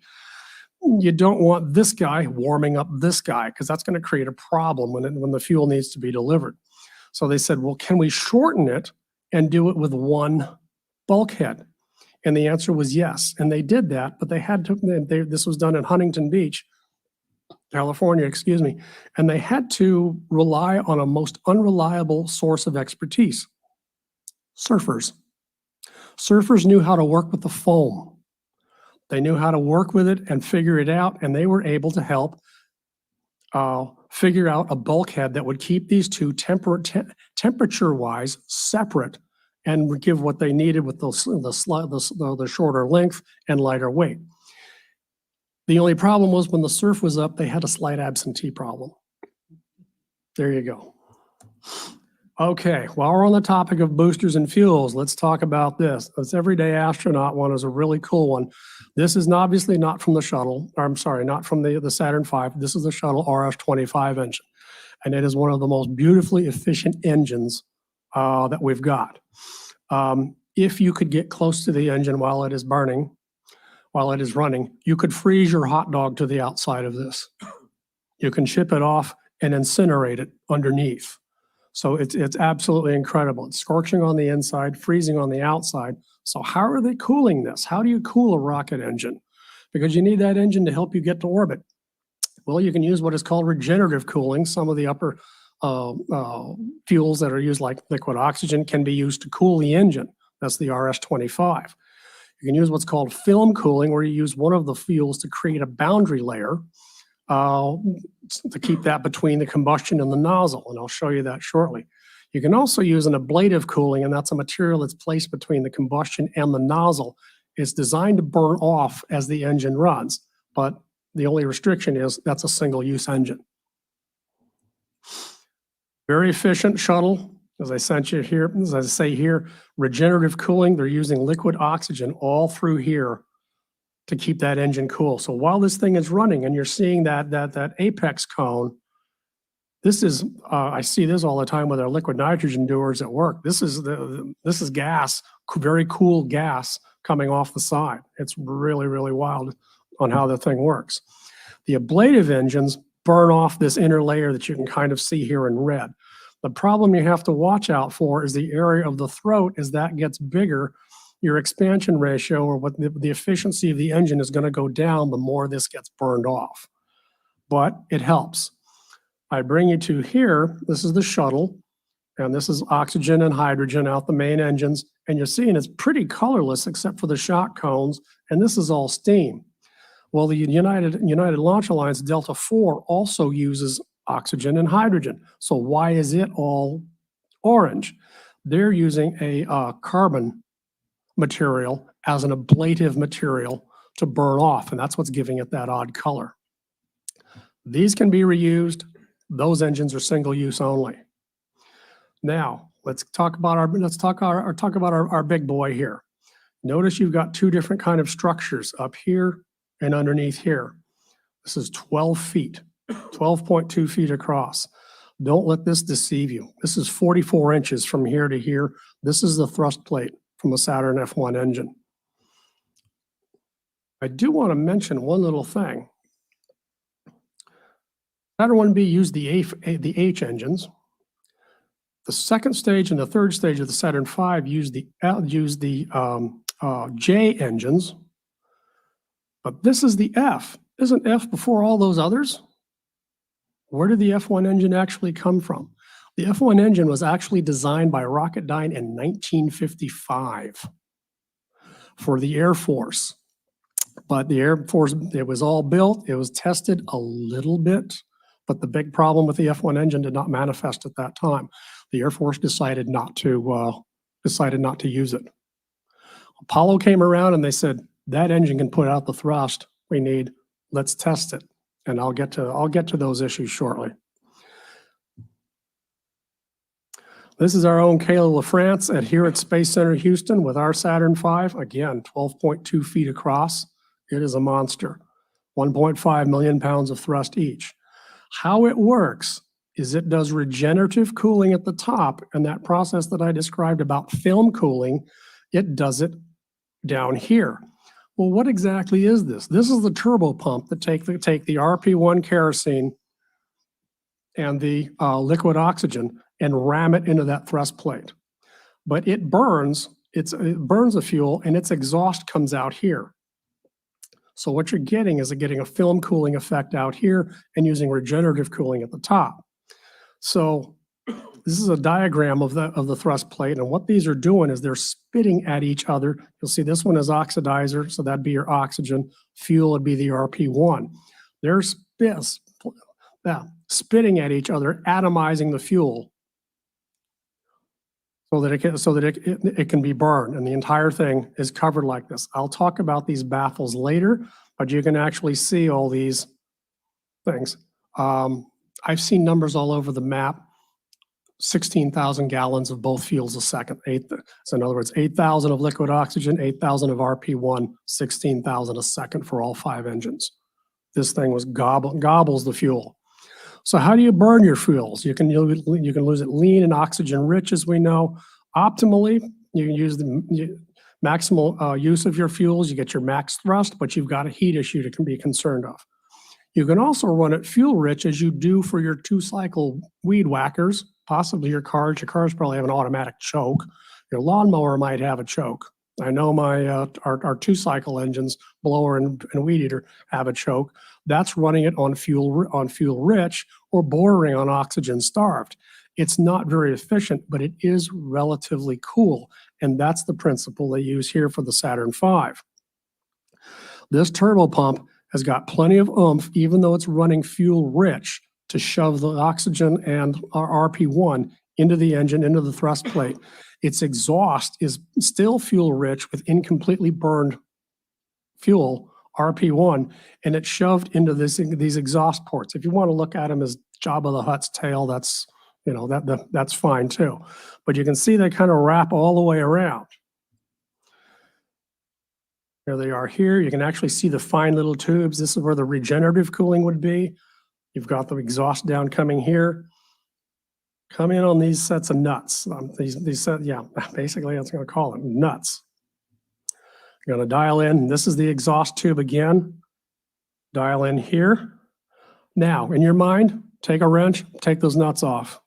You don't want this guy warming up this guy because that's going to create a problem when the fuel needs to be delivered. So they said, well, can we shorten it and do it with one bulkhead? And the answer was yes. And they did that, but they had to, this was done in Huntington Beach, California, excuse me. And they had to rely on a most unreliable source of expertise. Surfers. Surfers knew how to work with the foam. They knew how to work with it and figure it out, and they were able to help figure out a bulkhead that would keep these two temperature-wise separate and would give what they needed with the shorter length and lighter weight. The only problem was when the surf was up, they had a slight absentee problem. There you go. Okay, while we're on the topic of boosters and fuels, let's talk about this. This Everyday Astronaut one is a really cool one. This is obviously not from the shuttle, or I'm sorry, not from the Saturn V. This is the shuttle RS-25 engine. And it is one of the most beautifully efficient engines that we've got. If you could get close to the engine while it is burning, while it is running, you could freeze your hot dog to the outside of this. You can ship it off and incinerate it underneath. So it's absolutely incredible. It's scorching on the inside, freezing on the outside. So how are they cooling this? How do you cool a rocket engine? Because you need that engine to help you get to orbit. Well, you can use what is called regenerative cooling. Some of the upper fuels that are used, like liquid oxygen, can be used to cool the engine. That's the RS-25. You can use what's called film cooling, where you use one of the fuels to create a boundary layer to keep that between the combustion and the nozzle, and I'll show you that shortly. You can also use an ablative cooling, and that's a material that's placed between the combustion and the nozzle. It's designed to burn off as the engine runs, but the only restriction is that's a single-use engine. Very efficient shuttle, as I sent you here, as I say here, regenerative cooling. They're using liquid oxygen all through here to keep that engine cool. So while this thing is running and you're seeing that apex cone, this is, I see this all the time with our liquid nitrogen doers at work. This is gas, very cool gas coming off the side. It's really, really wild on how the thing works. The ablative engines burn off this inner layer that you can kind of see here in red. The problem you have to watch out for is the area of the throat. As that gets bigger, your expansion ratio, or what the efficiency of the engine, is going to go down the more this gets burned off. But it helps. I bring you to here, this is the shuttle, and this is oxygen and hydrogen out the main engines, and you're seeing it's pretty colorless except for the shock cones, and this is all steam. Well, the United Launch Alliance Delta IV also uses oxygen and hydrogen. So why is it all orange? They're using a carbon material as an ablative material to burn off, and that's what's giving it that odd color. These can be reused. Those engines are single use only. Now, let's talk about our big boy here. Notice you've got two different kind of structures up here and underneath here. This is 12 feet, 12.2 feet across. Don't let this deceive you. This is 44 inches from here to here. This is the thrust plate from a Saturn F1 engine. I do want to mention one little thing. Saturn 1B used the H engines. The second stage and the third stage of the Saturn V used the J engines. But this is the F. Isn't F before all those others? Where did the F1 engine actually come from? The F1 engine was actually designed by Rocketdyne in 1955 for the Air Force. But the Air Force, it was all built, it was tested a little bit, but the big problem with the F1 engine did not manifest at that time. The Air Force decided not to use it. Apollo came around and they said, that engine can put out the thrust we need, let's test it. And I'll get to those issues shortly. This is our own Kayla LaFrance here at Space Center Houston with our Saturn V. Again, 12.2 feet across. It is a monster. 1.5 million pounds of thrust each. How it works is it does regenerative cooling at the top, and that process that I described about film cooling, it does it down here. Well, what exactly is this? This is the turbo pump that take the RP1 kerosene and the liquid oxygen and ram it into that thrust plate. But it burns the fuel, and its exhaust comes out here. So what you're getting is getting a film cooling effect out here and using regenerative cooling at the top. So this is a diagram of the thrust plate, and what these are doing is they're spitting at each other. You'll see this one is oxidizer, so that'd be your oxygen. Fuel would be the RP1. They're spitting at each other, atomizing the fuel so that it can be burned, and the entire thing is covered like this. I'll talk about these baffles later, but you can actually see all these things. I've seen numbers all over the map. 16,000 gallons of both fuels a second. So in other words, 8,000 of liquid oxygen, 8,000 of RP1, 16,000 a second for all 5 engines. This thing gobbles the fuel. So how do you burn your fuels? You can lose it lean and oxygen rich, as we know. Optimally, you can use the maximal use of your fuels. You get your max thrust, but you've got a heat issue to be concerned of. You can also run it fuel rich, as you do for your 2-cycle weed whackers, possibly your cars. Your cars probably have an automatic choke. Your lawnmower might have a choke. I know my our 2-cycle engines, blower and weed eater, have a choke. That's running it on fuel rich or bordering on oxygen starved. It's not very efficient, but it is relatively cool, and that's the principle they use here for the Saturn V. This turbo pump has got plenty of oomph, even though it's running fuel rich, to shove the oxygen and our RP1 into the engine, into the thrust plate. Its exhaust is still fuel rich with incompletely burned fuel, RP1, and it's shoved into these exhaust ports. If you want to look at them as Jabba the Hutt's tail, that's, that's fine too. But you can see they kind of wrap all the way around. Here they are here. You can actually see the fine little tubes. This is where the regenerative cooling would be. You've got the exhaust down coming here. Come in on these sets of nuts. Basically that's what I'm going to call it, nuts. You're going to dial in. This is the exhaust tube again. Dial in here. Now, in your mind, take a wrench, take those nuts off.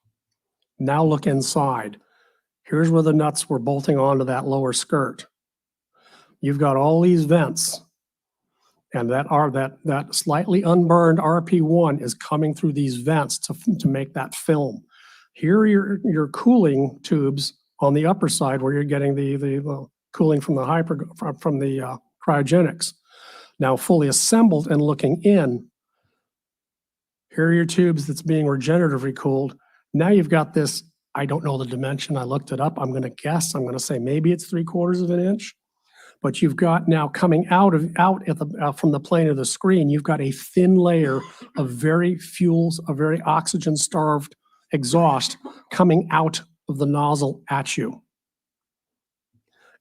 Now look inside. Here's where the nuts were bolting onto that lower skirt. You've got all these vents, and that slightly unburned RP1 is coming through these vents to make that film. Here are your cooling tubes on the upper side, where you're getting the cooling from the cryogenics. Now fully assembled and looking in, here are your tubes that's being regeneratively cooled. Now you've got this, I don't know the dimension, I looked it up, I'm going to guess, I'm going to say maybe it's 3/4 of an inch. But you've got now coming out from the plane of the screen, you've got a thin layer of very oxygen-starved exhaust coming out of the nozzle at you.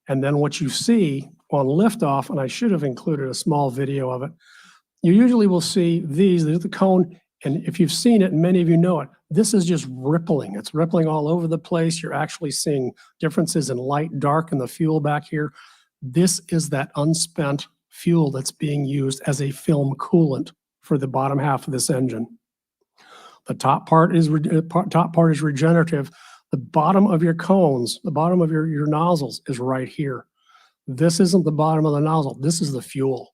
And then what you see on liftoff, and I should have included a small video of it, you usually will see there's the cone, and if you've seen it, and many of you know it, this is just rippling. It's rippling all over the place. You're actually seeing differences in light, dark, and the fuel back here. This is that unspent fuel that's being used as a film coolant for the bottom half of this engine. The top part is regenerative. The bottom of your cones, the bottom of your nozzles is right here. This isn't the bottom of the nozzle. This is the fuel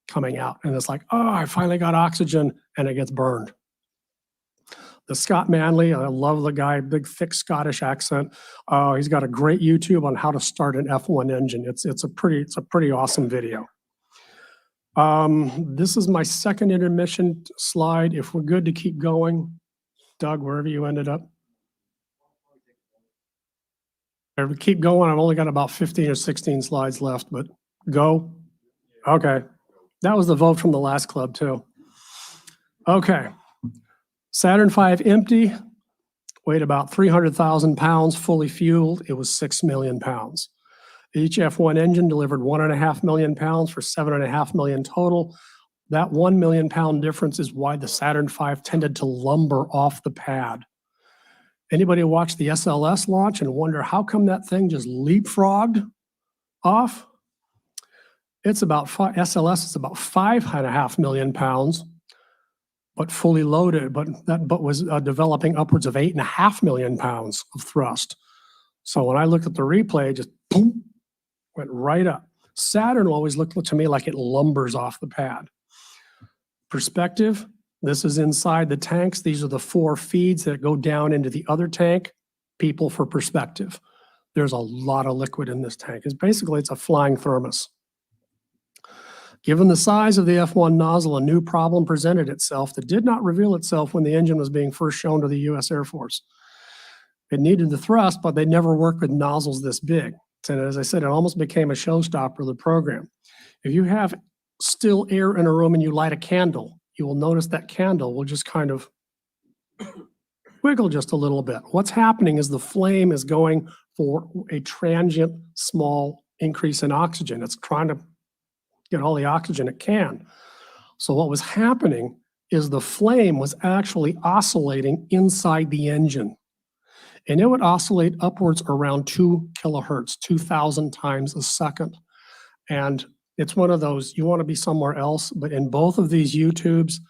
coming out. And it's like, oh, I finally got oxygen, and it gets burned. The Scott Manley, I love the guy, big, thick Scottish accent. He's got a great YouTube on how to start an F1 engine. It's a pretty awesome video. This is my second intermission slide. If we're good to keep going, Doug, wherever you ended up. If we keep going, I've only got about 15 or 16 slides left, but go. Okay. That was the vote from the last club too. Okay. Saturn V empty, weighed about 300,000 pounds, fully fueled. It was 6 million pounds. Each F1 engine delivered 1.5 million pounds for 7.5 million total. That 1 million pound difference is why the Saturn V tended to lumber off the pad. Anybody watch the SLS launch and wonder how come that thing just leapfrogged off? It's about SLS is about 5.5 million pounds, but fully loaded, but was developing upwards of 8.5 million pounds of thrust. So when I looked at the replay, just boom, went right up. Saturn always looked to me like it lumbers off the pad. Perspective, this is inside the tanks. These are the 4 feeds that go down into the other tank. People for perspective. There's a lot of liquid in this tank. It's a flying thermos. Given the size of the F1 nozzle, a new problem presented itself that did not reveal itself when the engine was being first shown to the U.S. Air Force. It needed the thrust, but they never worked with nozzles this big. And as I said, it almost became a showstopper of the program. If you have still air in a room and you light a candle, you will notice that candle will just kind of wiggle just a little bit. What's happening is the flame is going for a transient small increase in oxygen. It's trying to get all the oxygen it can. So what was happening is the flame was actually oscillating inside the engine. And it would oscillate upwards around 2 kilohertz, 2,000 times a second. And it's one of those, you want to be somewhere else, but in both of these U-tubes,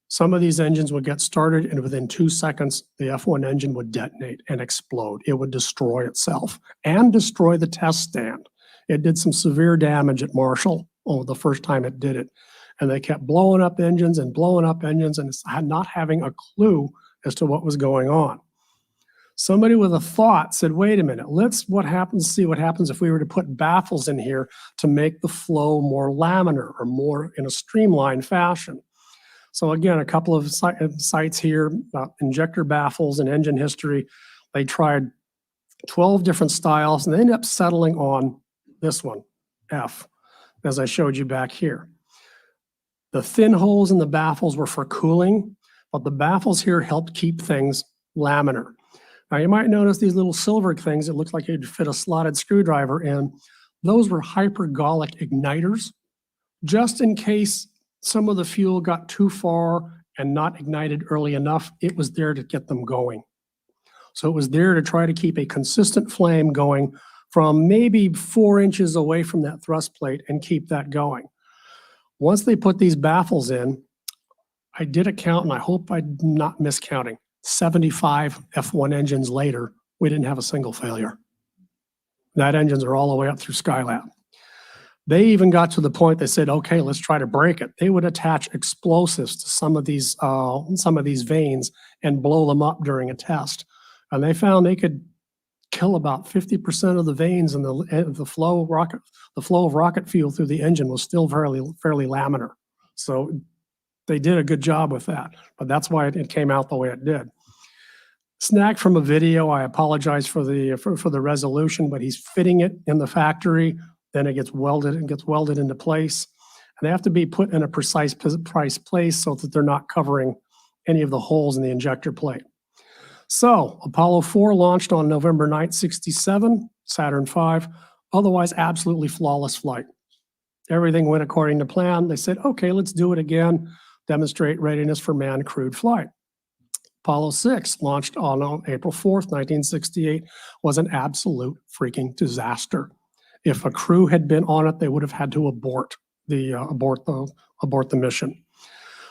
some of these engines would get started and within 2 seconds, the F1 engine would detonate and explode. It would destroy itself and destroy the test stand. It did some severe damage at Marshall the first time it did it. And they kept blowing up engines and not having a clue as to what was going on. Somebody with a thought said, wait a minute, see what happens if we were to put baffles in here to make the flow more laminar or more in a streamlined fashion. So again, a couple of sites here about injector baffles and engine history. They tried 12 different styles and they ended up settling on this one, F, as I showed you back here. The thin holes in the baffles were for cooling, but the baffles here helped keep things laminar. Now you might notice these little silver things, it looks like you'd fit a slotted screwdriver in. Those were hypergolic igniters, just in case some of the fuel got too far and not ignited early enough, it was there to get them going. So it was there to try to keep a consistent flame going from maybe 4 inches away from that thrust plate and keep that going. Once they put these baffles in, I did a count and I hope I'm not miscounting. 75 F1 engines later, we didn't have a single failure. That engines are all the way up through Skylab. They even got to the point they said, okay, let's try to break it. They would attach explosives to some of these vanes and blow them up during a test. And they found they could kill about 50% of the vanes, and the flow of rocket fuel through the engine was still fairly laminar. So they did a good job with that, but that's why it came out the way it did. Snag from a video. I apologize for the resolution, but he's fitting it in the factory. Then it gets welded into place, and they have to be put in a precise place so that they're not covering any of the holes in the injector plate. So Apollo 4 launched on November 9th, 67, Saturn V, otherwise absolutely flawless flight. Everything went according to plan. They said, okay, let's do it again, demonstrate readiness for manned crewed flight. Apollo 6 launched on April 4th, 1968, was an absolute freaking disaster. If a crew had been on it, they would have had to abort the mission.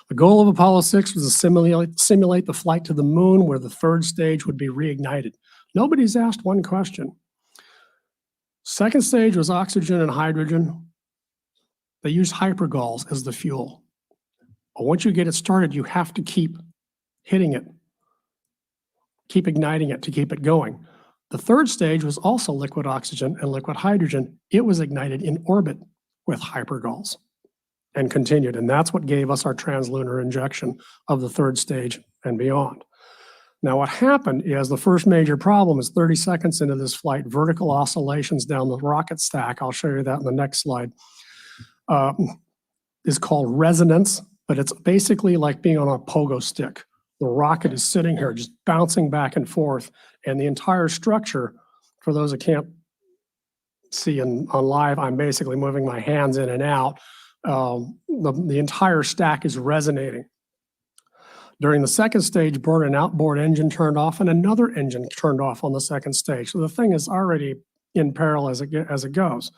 The goal of Apollo 6 was to simulate the flight to the moon, where the third stage would be reignited. Nobody's asked one question. Second stage was oxygen and hydrogen. They used hypergols as the fuel. But once you get it started, you have to keep hitting it, keep igniting it to keep it going. The third stage was also liquid oxygen and liquid hydrogen. It was ignited in orbit with hypergols and continued. And that's what gave us our translunar injection of the third stage and beyond. Now what happened is the first major problem is 30 seconds into this flight, vertical oscillations down the rocket stack, I'll show you that in the next slide, is called resonance, but it's basically like being on a pogo stick. The rocket is sitting here just bouncing back and forth, and the entire structure, for those that can't see on live, I'm basically moving my hands in and out, The entire stack is resonating. During the second stage burn, an outboard engine turned off and another engine turned off on the second stage. So the thing is already in peril as it goes.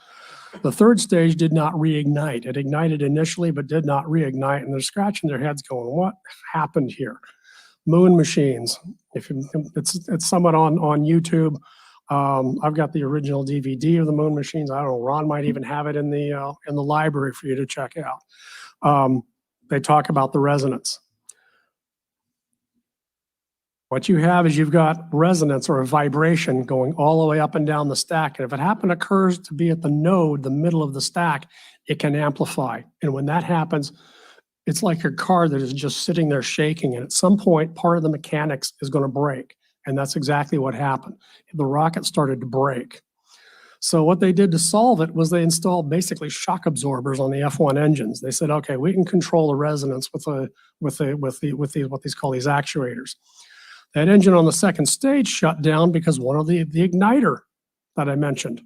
The third stage did not reignite. It ignited initially, but did not reignite. And they're scratching their heads going, what happened here? Moon machines. It's somewhat on YouTube. I've got the original DVD of the moon machines. I don't know, Ron might even have it in the library for you to check out. They talk about the resonance. What you have is you've got resonance or a vibration going all the way up and down the stack. And if it occurs to be at the node, the middle of the stack, it can amplify. And when that happens, it's like your car that is just sitting there shaking. And at some point, part of the mechanics is going to break. And that's exactly what happened. The rocket started to break. So what they did to solve it was they installed basically shock absorbers on the F1 engines. They said, okay, we can control the resonance with what these call these actuators. That engine on the second stage shut down because one of the igniter that I mentioned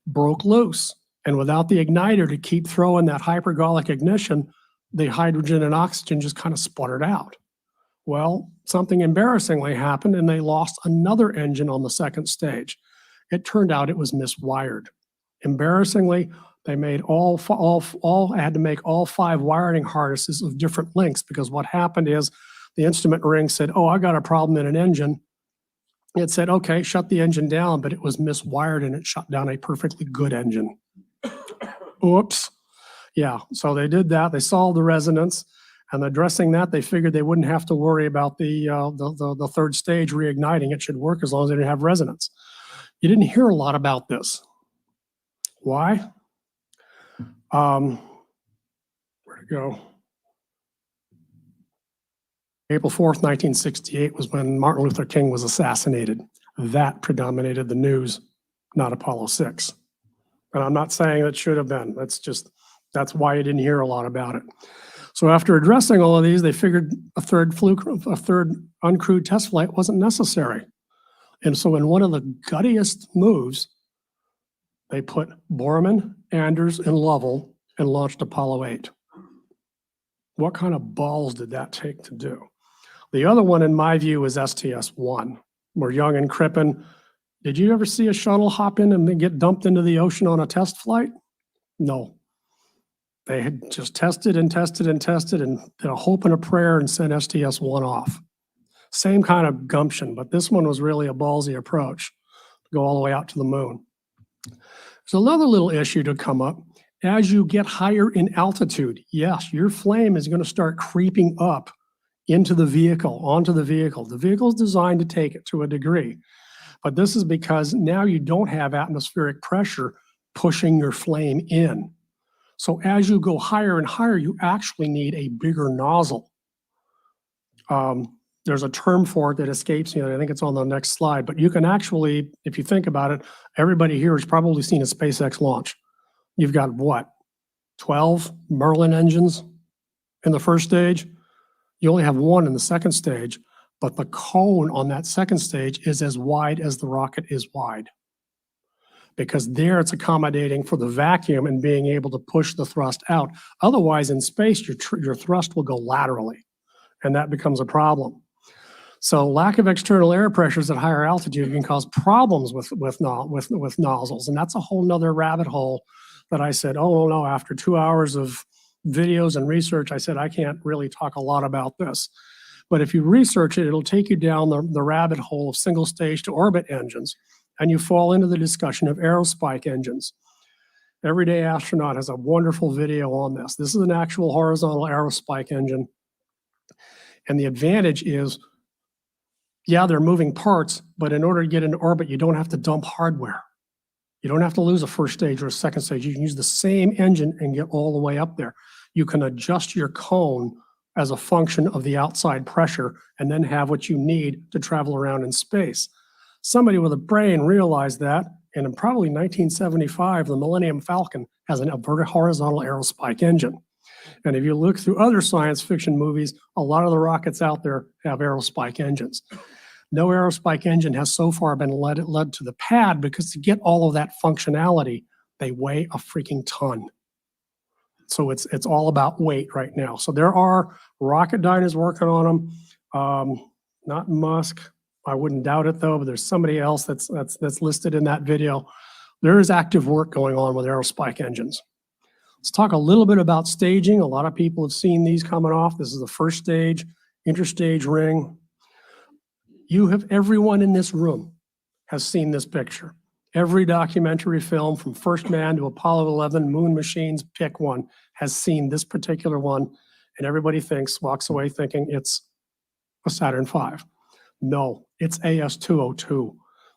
broke loose. And without the igniter to keep throwing that hypergolic ignition, the hydrogen and oxygen just kind of sputtered out. Well, something embarrassingly happened and they lost another engine on the second stage. It turned out it was miswired. Embarrassingly, they made had to make all 5 wiring harnesses of different lengths because what happened is the instrument ring said, oh, I got a problem in an engine. It said, okay, shut the engine down, but it was miswired and it shut down a perfectly good engine. Oops. Yeah, so they did that. They solved the resonance, and addressing that, they figured they wouldn't have to worry about the third stage reigniting. It should work as long as they didn't have resonance. You didn't hear a lot about this. Why? Where'd it go? April 4th, 1968 was when Martin Luther King was assassinated. That predominated the news, not Apollo 6. And I'm not saying it should have been. That's why you didn't hear a lot about it. So after addressing all of these, they figured a third uncrewed test flight wasn't necessary. And so in one of the guttiest moves, they put Borman, Anders, and Lovell and launched Apollo 8. What kind of balls did that take to do? The other one, in my view, is STS-1. We're young and Crippen. Did you ever see a shuttle hop in and then get dumped into the ocean on a test flight? No. They had just tested and tested and tested and did a hope and a prayer and sent STS-1 off. Same kind of gumption, but this one was really a ballsy approach to go all the way out to the moon. There's another little issue to come up. As you get higher in altitude, yes, your flame is going to start creeping up into the vehicle, onto the vehicle. The vehicle is designed to take it to a degree, but this is because now you don't have atmospheric pressure pushing your flame in. So as you go higher and higher, you actually need a bigger nozzle. There's a term for it that escapes me, and I think it's on the next slide, but you can actually, if you think about it, everybody here has probably seen a SpaceX launch. You've got what, 12 Merlin engines in the first stage? You only have one in the second stage, but the cone on that second stage is as wide as the rocket is wide. Because there it's accommodating for the vacuum and being able to push the thrust out. Otherwise, in space, your thrust will go laterally, and that becomes a problem. So lack of external air pressures at higher altitude can cause problems with nozzles, and that's a whole nother rabbit hole that I said, oh no, after 2 hours of videos and research, I said, I can't really talk a lot about this. But if you research it, it'll take you down the rabbit hole of single stage to orbit engines, and you fall into the discussion of aerospike engines. Everyday Astronaut has a wonderful video on this. This is an actual horizontal aerospike engine. And the advantage is, yeah, they're moving parts, but in order to get into orbit, you don't have to dump hardware. You don't have to lose a first stage or a second stage. You can use the same engine and get all the way up there. You can adjust your cone as a function of the outside pressure and then have what you need to travel around in space. Somebody with a brain realized that, and in probably 1975, the Millennium Falcon has a horizontal aerospike engine. And if you look through other science fiction movies, a lot of the rockets out there have aerospike engines. No aerospike engine has so far been led to the pad because to get all of that functionality, they weigh a freaking ton. So it's all about weight right now. So there are Rocketdyne is working on them. Not Musk. I wouldn't doubt it though, but there's somebody else that's listed in that video. There is active work going on with aerospike engines. Let's talk a little bit about staging. A lot of people have seen these coming off. This is the first stage, interstage ring. Everyone in this room has seen this picture. Every documentary film from First Man to Apollo 11, moon machines, pick one, has seen this particular one. And everybody walks away thinking it's a Saturn V. No, it's AS202.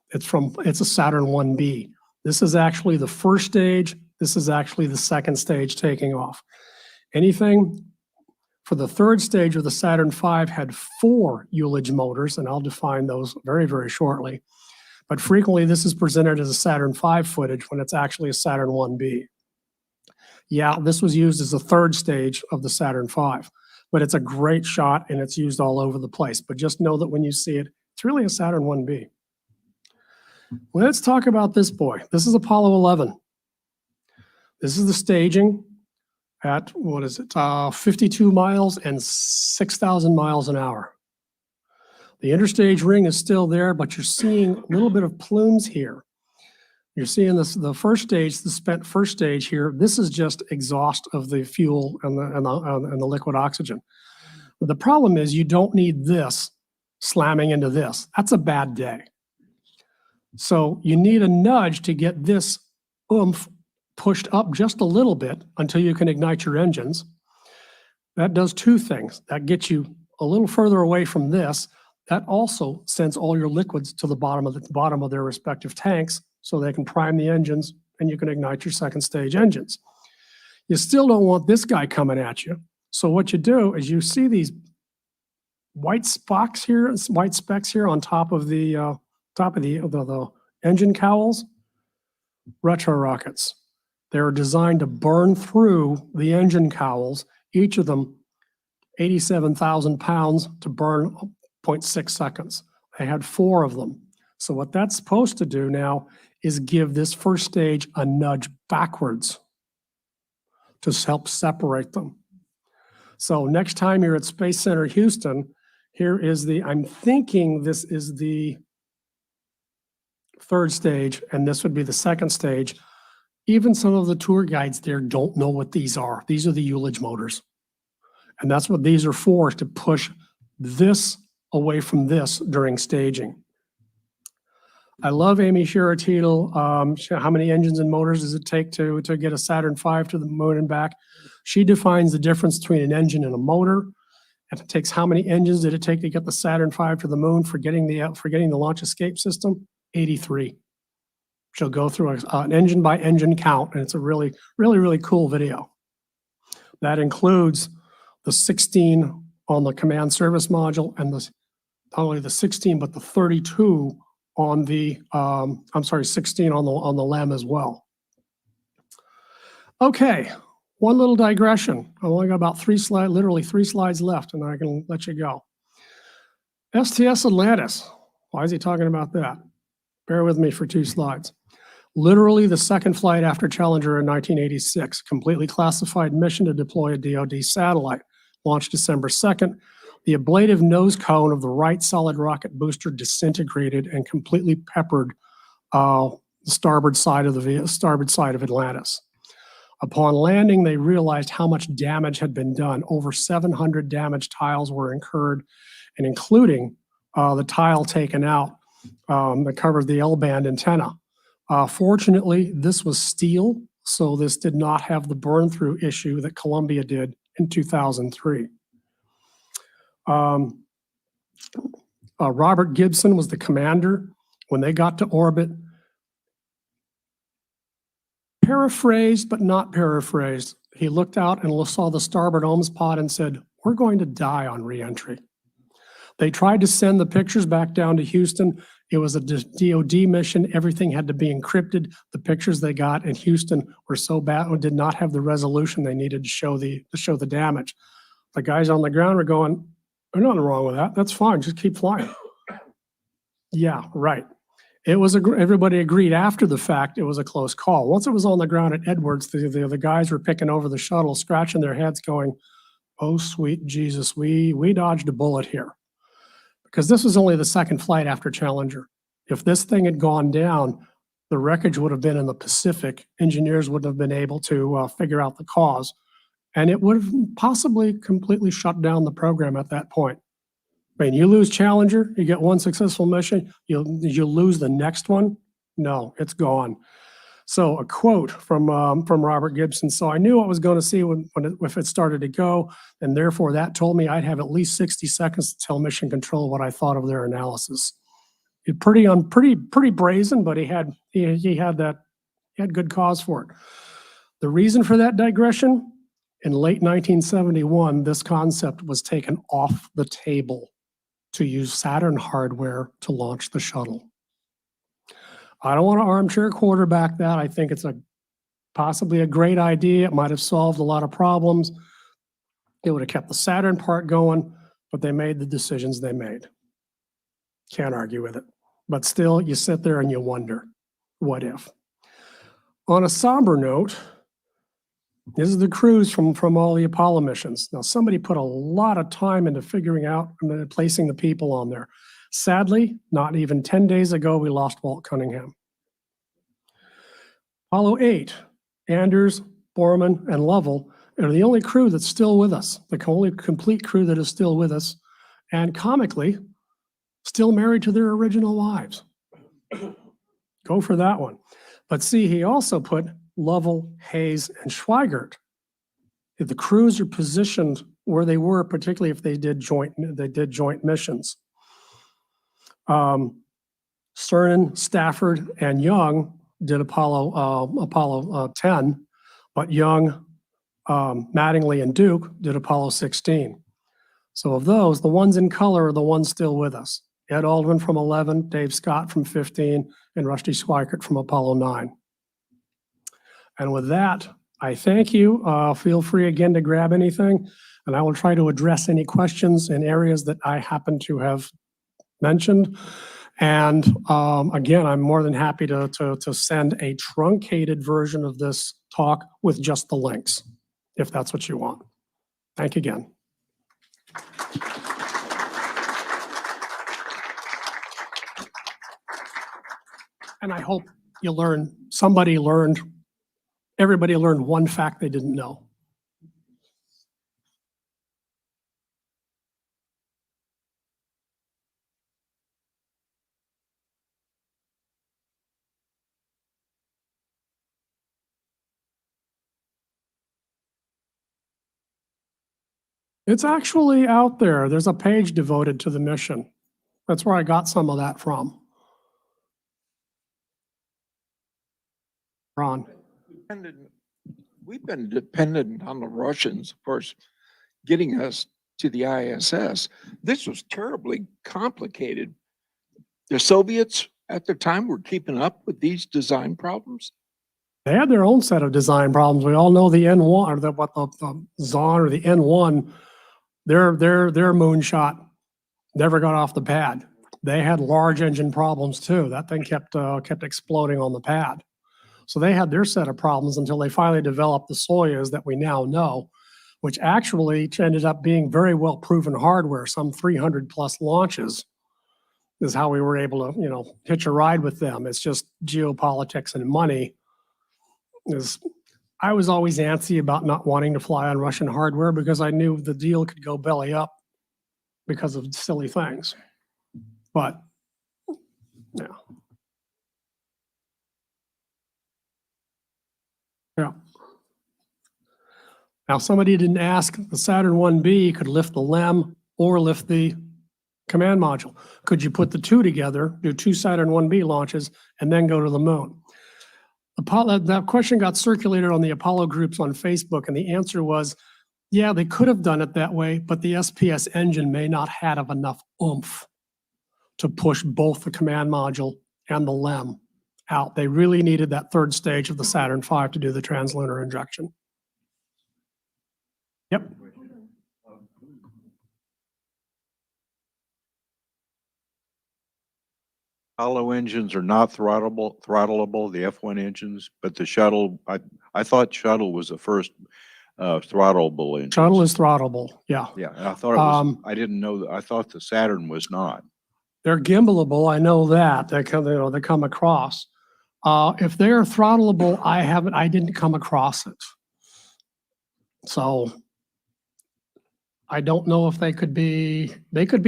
It's a Saturn 1B. This is actually the first stage. This is actually the second stage taking off. Anything for the third stage of the Saturn V had 4 Ullage motors, and I'll define those very, very shortly. But frequently this is presented as a Saturn V footage when it's actually a Saturn 1B. Yeah, this was used as the third stage of the Saturn V, but it's a great shot and it's used all over the place. But just know that when you see it, it's really a Saturn 1B. Let's talk about this boy. This is Apollo 11. This is the staging at, 52 miles and 6,000 miles an hour. The interstage ring is still there, but you're seeing a little bit of plumes here. You're seeing this, the first stage, the spent first stage here. This is just exhaust of the fuel and the liquid oxygen. But the problem is you don't need this slamming into this. That's a bad day. So you need a nudge to get this oomph pushed up just a little bit until you can ignite your engines. That does 2 things. That gets you a little further away from this. That also sends all your liquids to the bottom of their respective tanks so they can prime the engines and you can ignite your second stage engines. You still don't want this guy coming at you. So what you do is you see these white specks here on top of the engine cowls. Retro rockets. They're designed to burn through the engine cowls, each of them 87,000 pounds to burn 0.6 seconds. They had 4 of them. So what that's supposed to do now is give this first stage a nudge backwards to help separate them. So next time you're at Space Center Houston, here is I'm thinking this is the third stage, and this would be the second stage. Even some of the tour guides there don't know what these are. These are the Ullage motors. And that's what these are for, is to push this away from this during staging. I love Amy Shiratital. How many engines and motors does it take to get a Saturn V to the moon and back? She defines the difference between an engine and a motor. And it takes how many engines did it take to get the Saturn V to the moon for getting the launch escape system? 83. She'll go through an engine by engine count, and it's a really, really, really cool video. That includes the 16 on the command service module and not only the 16, but the 32 on the, 16 on the LEM as well. Okay, one little digression. I've only got about literally three slides left, and I can let you go. STS Atlantis. Why is he talking about that? Bear with me for 2 slides. Literally the second flight after Challenger in 1986, completely classified mission to deploy a DoD satellite. Launched December 2nd. The ablative nose cone of the right solid rocket booster disintegrated and completely peppered the starboard side of Atlantis. Upon landing, they realized how much damage had been done. Over 700 damaged tiles were incurred, and including the tile taken out that covered the L-band antenna. Fortunately, this was steel, so this did not have the burn-through issue that Columbia did in 2003. Robert Gibson was the commander. When they got to orbit, paraphrased but not paraphrased, he looked out and saw the starboard OMS pod and said, "We're going to die on re-entry." They tried to send the pictures back down to Houston. It was a DoD mission. Everything had to be encrypted. The pictures they got in Houston were so bad, did not have the resolution they needed to show the damage. The guys on the ground were going, "There's nothing wrong with that. That's fine. Just keep flying." Yeah, right. It was, everybody agreed after the fact, it was a close call. Once it was on the ground at Edwards, the guys were picking over the shuttle, scratching their heads going, oh, sweet Jesus, we dodged a bullet here. Because this was only the second flight after Challenger. If this thing had gone down, the wreckage would have been in the Pacific. Engineers wouldn't have been able to figure out the cause. And it would have possibly completely shut down the program at that point. I mean, you lose Challenger, you get one successful mission, you lose the next one? No, it's gone. So a quote from Robert Gibson. So I knew what I was going to see if it started to go, and therefore that told me I'd have at least 60 seconds to tell Mission Control what I thought of their analysis. Pretty brazen, but he had good cause for it. The reason for that digression, in late 1971, this concept was taken off the table to use Saturn hardware to launch the shuttle. I don't want to armchair quarterback that. I think it's possibly a great idea. It might have solved a lot of problems. It would have kept the Saturn part going, but they made the decisions they made. Can't argue with it. But still, you sit there and you wonder, what if? On a somber note, this is the crews from all the Apollo missions. Now, somebody put a lot of time into figuring out and placing the people on there. Sadly, not even 10 days ago, we lost Walt Cunningham. Apollo 8, Anders, Borman, and Lovell are the only crew that's still with us, the only complete crew that is still with us, and comically, still married to their original wives. Go for that one. But see, he also put Lovell, Hayes, and Schweigert. If the crews are positioned where they were, particularly if they did joint missions. Cernan, Stafford, and Young did Apollo 10, but Young, Mattingly, and Duke did Apollo 16. So of those, the ones in color are the ones still with us. Ed Aldrin from 11, Dave Scott from 15, and Rusty Schweikert from Apollo 9. And with that, I thank you. Feel free again to grab anything, and I will try to address any questions in areas that I happen to have mentioned. And again, I'm more than happy to send a truncated version of this talk with just the links, if that's what you want. Thank you again. And I hope you learned, everybody learned one fact they didn't know. It's actually out there. There's a page devoted to the mission. That's where I got some of that from. Ron. We've been dependent on the Russians, of course, getting us to the ISS. This was terribly complicated. The Soviets at the time were keeping up with these design problems. They had their own set of design problems. We all know the N1 or the Zon or the N1, their moonshot never got off the pad. They had large engine problems too. That thing kept exploding on the pad. So they had their set of problems until they finally developed the Soyuz that we now know, which actually ended up being very well proven hardware. Some 300 plus launches is how we were able to, hitch a ride with them. It's just geopolitics and money. I was always antsy about not wanting to fly on Russian hardware because I knew the deal could go belly up because of silly things. But yeah. Yeah. Now, somebody didn't ask, the Saturn 1B could lift the LEM or lift the command module. Could you put the two together, do two Saturn 1B launches, and then go to the moon? That question got circulated on the Apollo groups on Facebook, and the answer was, yeah, they could have done it that way, but the SPS engine may not have enough oomph to push both the command module and the LEM out. They really needed that third stage of the Saturn V to do the translunar injection. Yep. Hollow engines are not throttleable, the F1 engines, but the shuttle, I thought shuttle was the first throttleable engine. Shuttle is throttleable, yeah. Yeah, and I thought it was, Um, I didn't know that, I thought the Saturn was not. They're gimbalable, I know that, they come, you know, they come across. If they're throttleable, I didn't come across it. So I don't know if they could be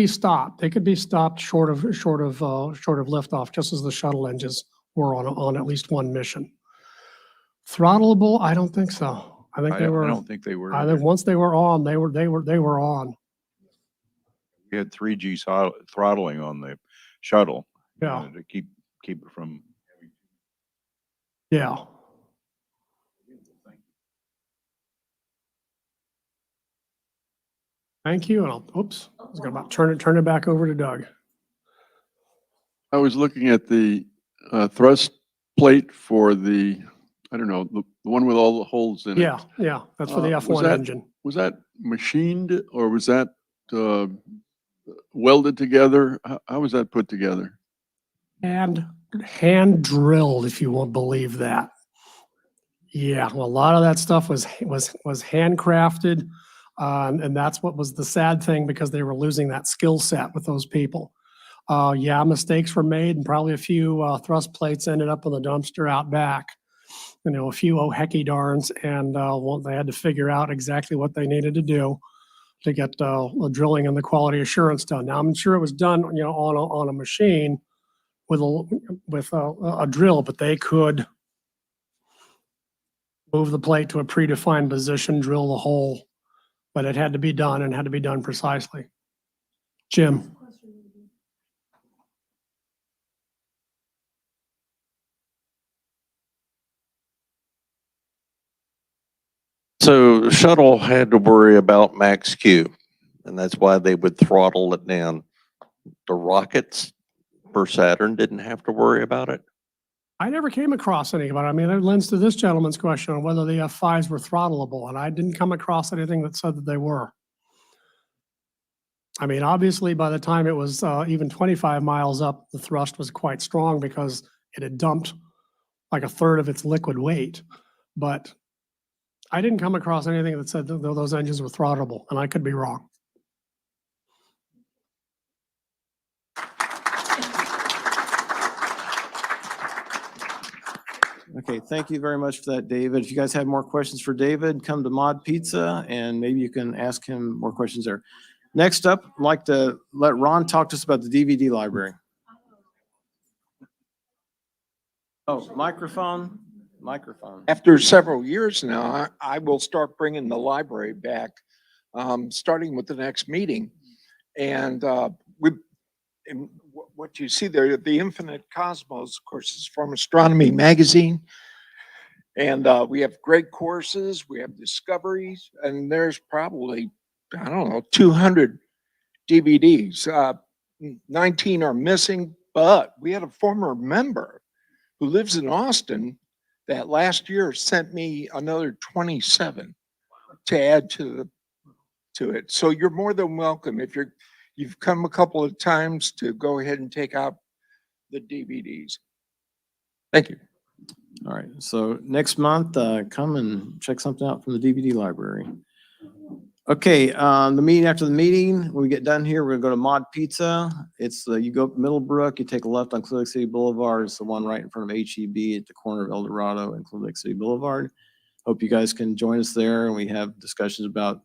stopped. They could be stopped short of liftoff, just as the shuttle engines were on at least one mission. Throttleable, I don't think so. I think I they were, don't think they were I either. think once they were on, they were on. We had 3G throttling on the shuttle. Yeah. To keep it from. Yeah. Thank you. And oops, I was gonna about turn it back over to Doug. I was looking at the thrust plate for the, I don't know, the one with all the holes in it. Yeah, yeah, that's for the Was F1 that- engine. Was that machined or was that welded together? How was that put together? And hand drilled, if you won't believe that. Yeah, well, a lot of that stuff was handcrafted. And that's what was the sad thing, because they were losing that skill set with those people. Yeah, mistakes were made, and probably a few thrust plates ended up in the dumpster out back. You know, a few oh hecky darns, and well, they had to figure out exactly what they needed to do to get the drilling and the quality assurance done. Now, I'm sure it was done, you know, on a machine with a drill, but they could move the plate to a predefined position, drill the hole, but it had to be done, and had to be done precisely. Jim? So the shuttle had to worry about max Q, and that's why they would throttle it down. The rockets for Saturn didn't have to worry about it. I never came across anything about it. I mean, it lends to this gentleman's question on whether the F5s were throttleable, and I didn't come across anything that said that they were. I mean, obviously, by the time it was even 25 miles up, the thrust was quite strong because it had dumped like a third of its liquid weight. But I didn't come across anything that said that those engines were throttleable, and I could be wrong. Okay, thank you very much for that, David. If you guys have more questions for David, come to Mod Pizza and maybe you can ask him more questions there. Next up, I'd like to let Ron talk to us about the DVD library. Oh, microphone. After several years now, I will start bringing the library back, starting with the next meeting. And what you see there, the Infinite Cosmos, of course, is from Astronomy Magazine. And we have great courses, we have discoveries, and there's probably, I don't know, 200 DVDs. 19 are missing, but we had a former member who lives in Austin that last year sent me another 27 to add to it. So you're more than welcome. If you've come a couple of times, to go ahead and take out the DVDs. Thank you. All right, so next month, come and check something out from the DVD library. Okay, the meeting after the meeting, when we get done here, we're gonna go to Mod Pizza. It's, you go up Middlebrook, you take a left on Clear Lake City Boulevard. It's the one right in front of HEB at the corner of El Dorado and Clear Lake City Boulevard. Hope you guys can join us there, and we have discussions about,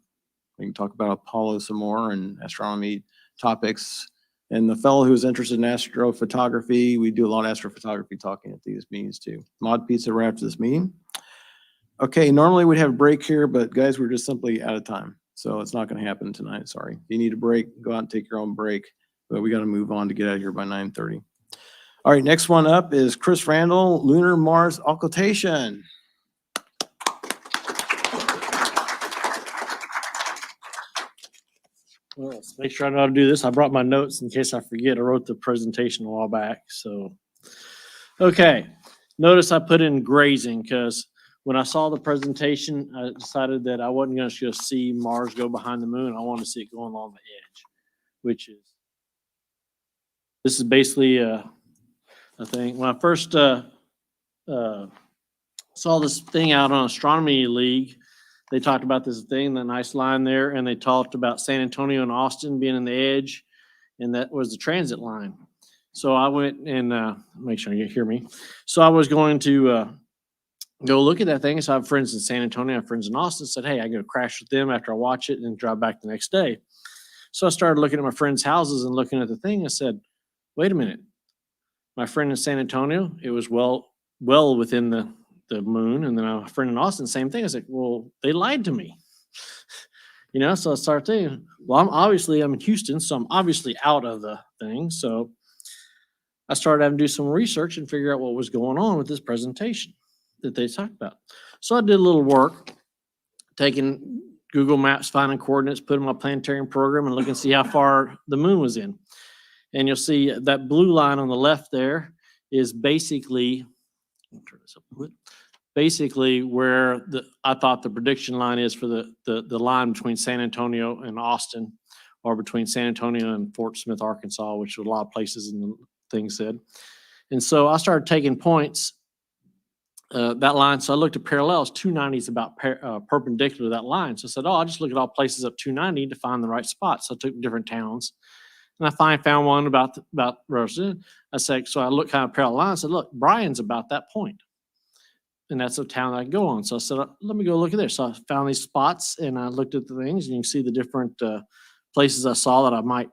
we can talk about Apollo some more and astronomy topics. And the fellow who's interested in astrophotography, we do a lot of astrophotography talking at these meetings too. Mod Pizza right after this meeting. Okay, normally we'd have a break here, but guys, we're just simply out of time. So it's not gonna happen tonight, sorry. If you need a break, go out and take your own break, but we gotta move on to get out of here by 9:30. All right, next one up is Chris Randall, Lunar Mars Occultation. Well, let's make sure I know how to do this. I brought my notes in case I forget. I wrote the presentation a while back, so. Okay, notice I put in grazing because when I saw the presentation, I decided that I wasn't gonna just see Mars go behind the moon. I wanted to see it going along the edge, which is, this is basically a I think. When I first saw this thing out on Astronomy League, they talked about this thing, the nice line there, and they talked about San Antonio and Austin being in the edge, and that was the transit line. So I went and make sure you hear me. So I was going to go look at that thing. So I have friends in San Antonio, I have friends in Austin. Said, hey, I go crash with them after I watch it and drive back the next day. So I started looking at my friends' houses and looking at the thing. I said, wait a minute. My friend in San Antonio, it was well within the moon. And then a friend in Austin, same thing. I was like, well, they lied to me. You know, so I started thinking, well, I'm in Houston, so I'm obviously out of the thing. So I started having to do some research and figure out what was going on with this presentation that they talked about. So I did a little work, taking Google Maps, finding coordinates, put in my planetarium program and look and see how far the moon was in. And you'll see that blue line on the left there is basically, where I thought the prediction line is for the line between San Antonio and Austin, or between San Antonio and Fort Smith, Arkansas, which a lot of places in the thing said. And so I started taking points, that line. So I looked at parallels. 290 is about perpendicular to that line. So I said, I'll just look at all places up 290 to find the right spot. So I took different towns. And I found one about Rosen. I said, so I looked kind of parallel line. I said, look, Bryan's about that point. And that's a town I can go on. So I said, let me go look at this. So I found these spots and I looked at the things, and you can see the different places I saw that I might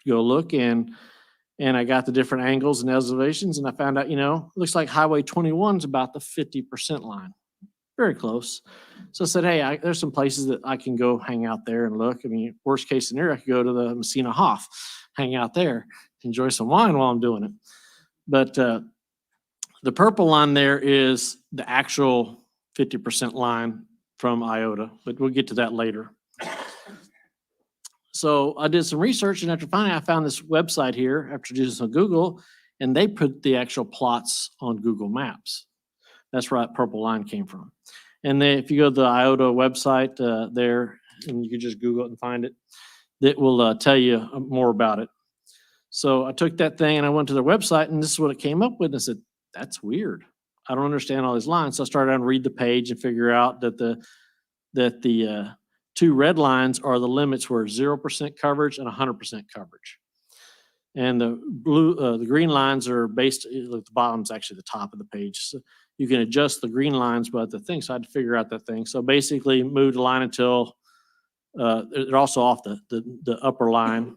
go look. And I got the different angles and elevations, and I found out, it looks like Highway 21 is about the 50% line. Very close. So I said, hey, there's some places that I can go hang out there and look. I mean, worst case scenario, I could go to the Messina Hoff, hang out there, enjoy some wine while I'm doing it. But the purple line there is the actual 50% line from IOTA, but we'll get to that later. So I did some research, and after finding, I found this website here after doing some Google, and they put the actual plots on Google Maps. That's where that purple line came from. And then if you go to the IOTA website there, and you can just Google it and find it, that will tell you more about it. So I took that thing and I went to their website, and this is what it came up with. And I said, that's weird. I don't understand all these lines. So I started to read the page and figure out that the two red lines are the limits where 0% coverage and 100% coverage. And the green lines are based, look, the bottom's actually the top of the page. So you can adjust the green lines by the thing. So I had to figure out that thing. So basically move the line until they're also off the upper line.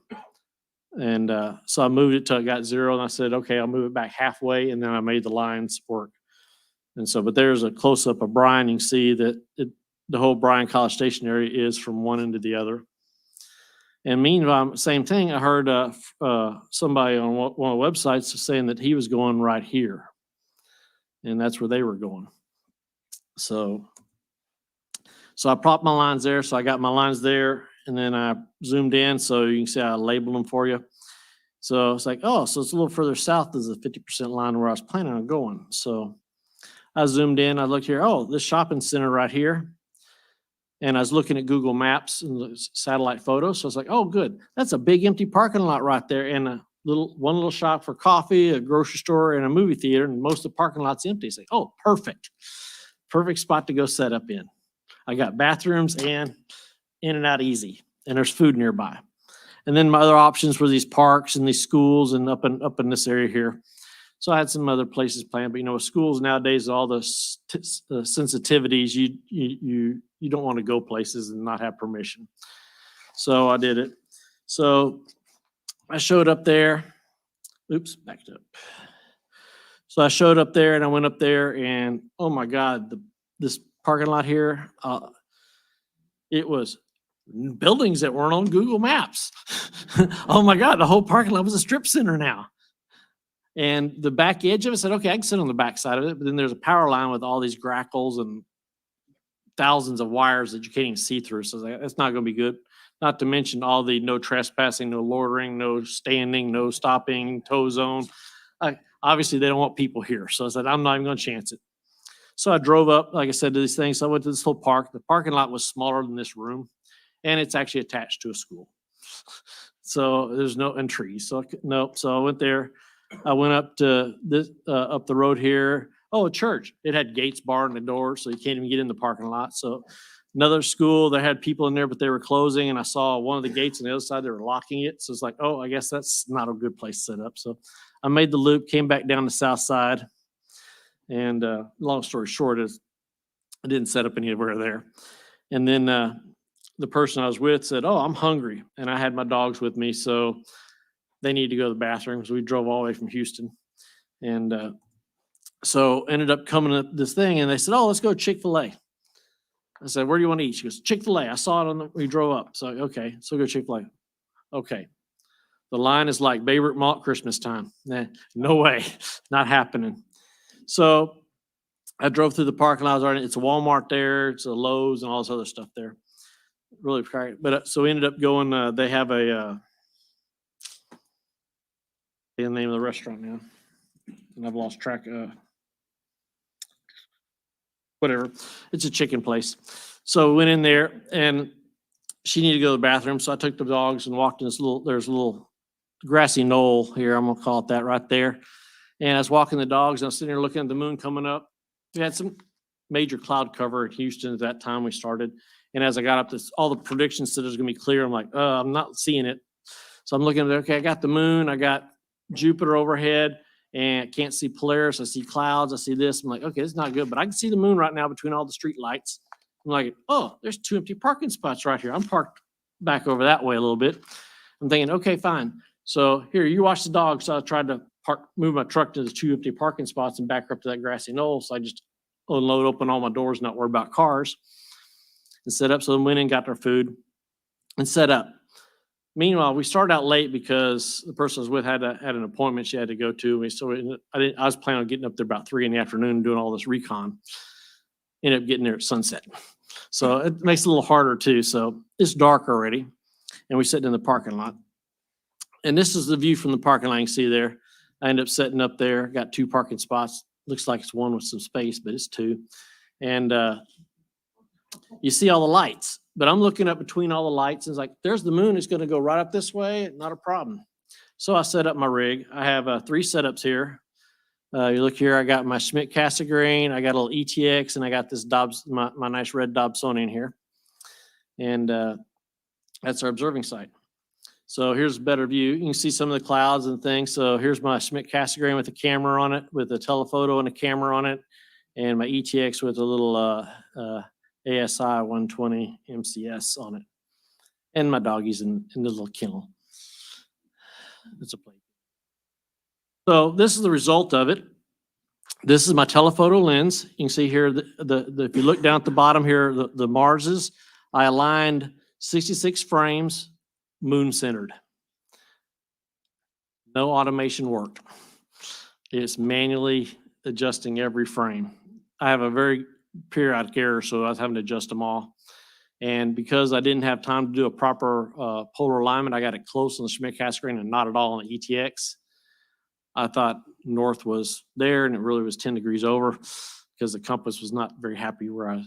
And so I moved it till it got 0, and I said, okay, I'll move it back halfway, and then I made the lines work. And so, but there's a close-up of Bryan. You can see that the whole Bryan College Station area is from one end to the other. And meanwhile, same thing, I heard somebody on one of the websites saying that he was going right here. And that's where they were going. So I propped my lines there. So I got my lines there, and then I zoomed in so you can see I labeled them for you. So it's like, oh, so it's a little further south is the 50% line where I was planning on going. So I zoomed in, I looked here, oh, this shopping center right here. And I was looking at Google Maps and the satellite photos. So I was like, oh, good. That's a big empty parking lot right there, and one little shop for coffee, a grocery store, and a movie theater, and most of the parking lot's empty. It's like, oh, perfect. Perfect spot to go set up in. I got bathrooms and in and out easy, and there's food nearby. And then my other options were these parks and these schools and up in this area here. So I had some other places planned, but with schools nowadays, all the sensitivities, you don't want to go places and not have permission. So I did it. So I showed up there. Oops, backed up. So I showed up there and I went up there, and oh my God, this parking lot here, it was buildings that weren't on Google Maps. Oh my God, the whole parking lot was a strip center now. And the back edge of it said, okay, I can sit on the back side of it, but then there's a power line with all these grackles and thousands of wires that you can't even see through. So that's not going to be good. Not to mention all the no trespassing, no loitering, no standing, no stopping, tow zone. Obviously, they don't want people here. So I said, I'm not even going to chance it. So I drove up, like I said, to these things. So I went to this whole park. The parking lot was smaller than this room, and it's actually attached to a school. So there's and trees. So I went there. I went up to this, up the road here. Oh, a church. It had gates barred in the door, so you can't even get in the parking lot. So another school, they had people in there, but they were closing, and I saw one of the gates on the other side, they were locking it. So it's like, oh, I guess that's not a good place to set up. So I made the loop, came back down the south side, and long story short is I didn't set up anywhere there. And then the person I was with said, oh, I'm hungry. And I had my dogs with me, so they need to go to the bathroom. So we drove all the way from Houston. And so ended up coming up this thing, and they said, oh, let's go to Chick-fil-A. I said, where do you want to eat? She goes, Chick-fil-A. I saw it on we drove up. So, okay, so go Chick-fil-A. Okay. The line is like Babe Ruth Malt Christmas time. Nah, no way, not happening. So I drove through the parking lot. It's a Walmart there. It's a Lowe's and all this other stuff there. Really great. But so we ended up going, they have a, the name of the restaurant now. And I've lost track of whatever. It's a chicken place. So we went in there and she needed to go to the bathroom. So I took the dogs and walked in this there's a little grassy knoll here. I'm going to call it that right there. And I was walking the dogs and I was sitting there looking at the moon coming up. We had some major cloud cover in Houston at that time we started. And as I got up, all the predictions said it was going to be clear. I'm like, I'm not seeing it. So I'm looking at it. Okay, I got the moon. I got Jupiter overhead. And I can't see Polaris. I see clouds. I see this. I'm like, okay, it's not good. But I can see the moon right now between all the street lights. I'm like, oh, there's 2 empty parking spots right here. I'm parked back over that way a little bit. I'm thinking, okay, fine. So here, you watch the dogs. So I tried to move my truck to the 2 empty parking spots and back up to that grassy knoll. So I just unload, open all my doors, not worry about cars, and set up. So we went in, got our food, and set up. Meanwhile, we started out late because the person I was with had an appointment she had to go to. I was planning on getting up there about 3 p.m. and doing all this recon. Ended up getting there at sunset. So it makes it a little harder too. So it's dark already. And we sitting in the parking lot. And this is the view from the parking lot you can see there. I ended up setting up there, got 2 parking spots. Looks like it's one with some space, but it's 2. And you see all the lights. But I'm looking up between all the lights and it's like, there's the moon. It's going to go right up this way. Not a problem. So I set up my rig. I have 3 setups here. You look here, I got my Schmidt Cassegrain. I got a little ETX and I got this Dobbs, my nice red Dobsonian here. And that's our observing site. So here's a better view. You can see some of the clouds and things. So here's my Schmidt Cassegrain with a camera on it, with a telephoto and a camera on it. And my ETX with a little ASI 120 MCS on it. And my doggies in the little kennel. It's a plate. So this is the result of it. This is my telephoto lens. You can see here, if you look down at the bottom here, the Marses, I aligned 66 frames, moon centered. No automation worked. It's manually adjusting every frame. I have a very periodic error, so I was having to adjust them all. And because I didn't have time to do a proper polar alignment, I got it close on the Schmidt Cassegrain and not at all on the ETX. I thought north was there and it really was 10 degrees over because the compass was not very happy where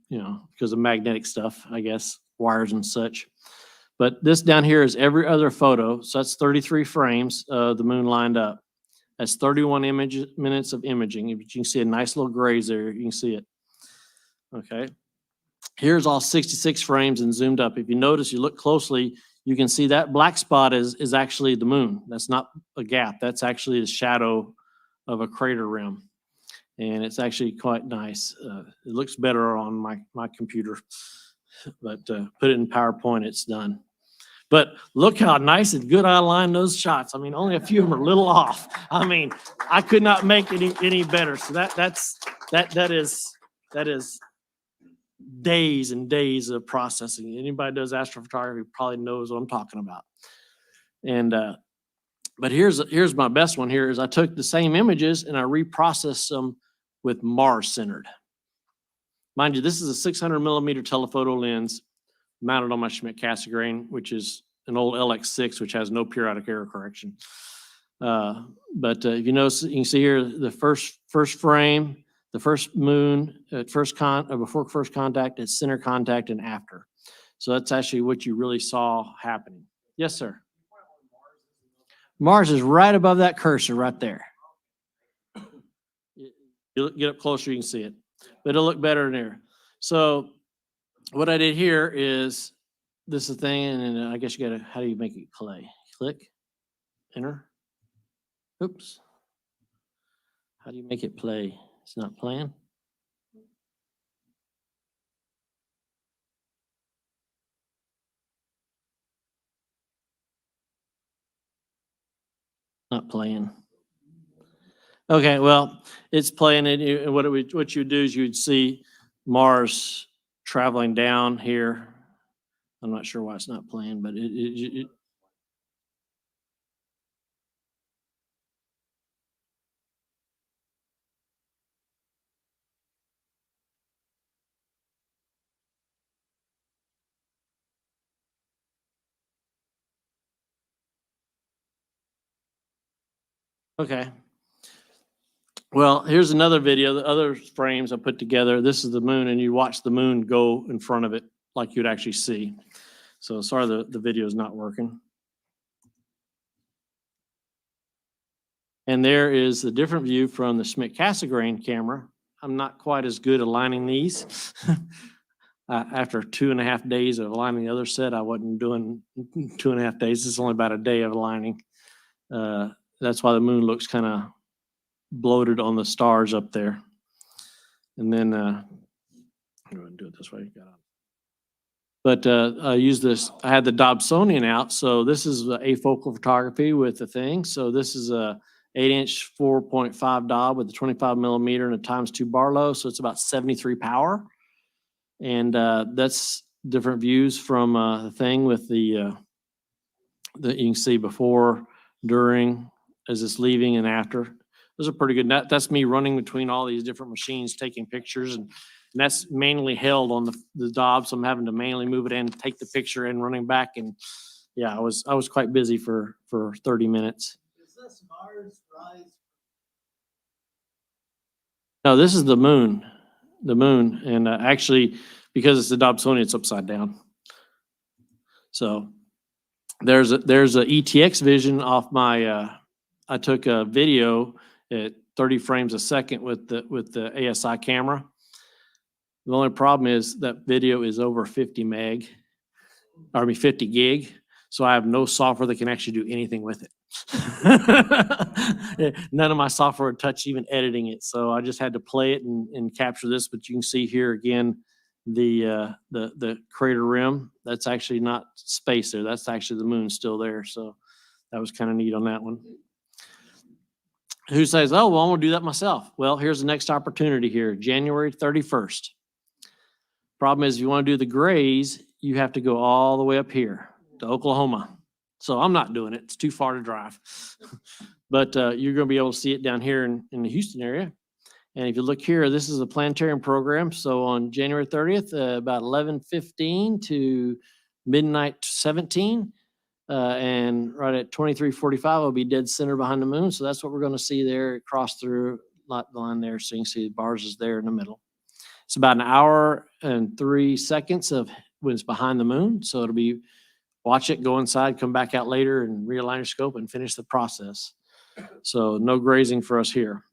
because of magnetic stuff, I guess, wires and such. But this down here is every other photo. So that's 33 frames of the moon lined up. That's 31 minutes of imaging. You can see a nice little graze there. You can see it. Okay. Here's all 66 frames and zoomed up. If you notice, you look closely, you can see that black spot is actually the moon. That's not a gap. That's actually the shadow of a crater rim. And it's actually quite nice. It looks better on my computer, but put it in PowerPoint, it's done. But look how nice and good I aligned those shots. I mean, only a few of them are a little off. I mean, I could not make it any better. So that is days and days of processing. Anybody who does astrophotography probably knows what I'm talking about. And but here's my best one here is I took the same images and I reprocessed them with Mars centered. Mind you, this is a 600 millimeter telephoto lens mounted on my Schmidt Cassegrain, which is an old LX6, which has no periodic error correction. But if you notice, you can see here the first frame, the first moon at before first contact, at center contact, and after. So that's actually what you really saw happening. Yes, sir. Mars is right above that cursor right there. You get up closer, you can see it, but it'll look better in there. So what I did here is, this is the thing, and then I guess you gotta, how do you make it play? Click, enter. Oops. How do you make it play? It's not playing. Not playing. Okay, well, it's playing it. And what you do is you'd see Mars traveling down here. I'm not sure why it's not playing, but it okay. Well, here's another video, the other frames I put together. This is the moon, and you watch the moon go in front of it like you'd actually see. So sorry the video is not working. And there is a different view from the Schmidt-Cassegrain camera. I'm not quite as good aligning these. After 2.5 days of aligning the other set, I wasn't doing 2.5 days. It's only about a day of aligning. That's why the moon looks kind of bloated on the stars up there. And then, I'm going to do it this way. But I use this, I had the Dobsonian out. So this is afocal photography with the thing. So this is a 8-inch 4.5 Dob with a 25 millimeter and a ×2 Barlow. So it's about 73 power. And that's different views from the thing with the you can see before, during, as it's leaving, and after. Those are pretty good. That's me running between all these different machines, taking pictures, and that's manually held on the Dob. So I'm having to manually move it in, take the picture, and running back. And yeah, I was quite busy for 30 minutes. Is this Mars rise? No, this is the moon. The moon, and actually, because it's the Dobsonian, it's upside down. So there's a ETX vision off my. I took a video at 30 frames a second with the ASI camera. The only problem is that video is over 50 gig. So I have no software that can actually do anything with it. None of my software would touch even editing it. So I just had to play it and capture this. But you can see here again, the crater rim. That's actually not space there. That's actually the moon still there. So that was kind of neat on that one. Who says, oh, well, I'm going to do that myself. Well, here's the next opportunity here, January 31st. Problem is, if you want to do the grays, you have to go all the way up here to Oklahoma. So I'm not doing it. It's too far to drive. But you're going to be able to see it down here in the Houston area. And if you look here, this is a planetarium program. So on January 30th, about 11:15 to midnight 17, and right at 23:45, I'll be dead center behind the moon. So that's what we're going to see there, across through the line there. So you can see the bars is there in the middle. It's about 1 hour and 3 seconds of when it's behind the moon. So it'll be, watch it, go inside, come back out later and realign your scope and finish the process. So no grazing for us here.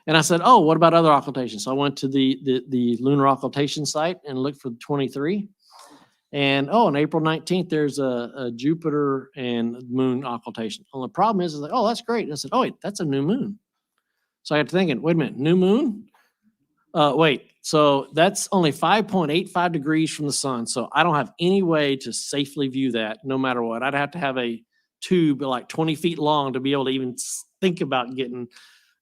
And I said, oh, what about other occultations? So I went to the lunar occultation site and looked for 23. And on April 19th, there's a Jupiter and moon occultation. Well, the problem is like, oh, that's great. And I said, oh, wait, that's a new moon. So I got to thinking, wait a minute, new moon? Wait, so that's only 5.85 degrees from the sun. So I don't have any way to safely view that no matter what. I'd have to have a tube like 20 feet long to be able to even think about getting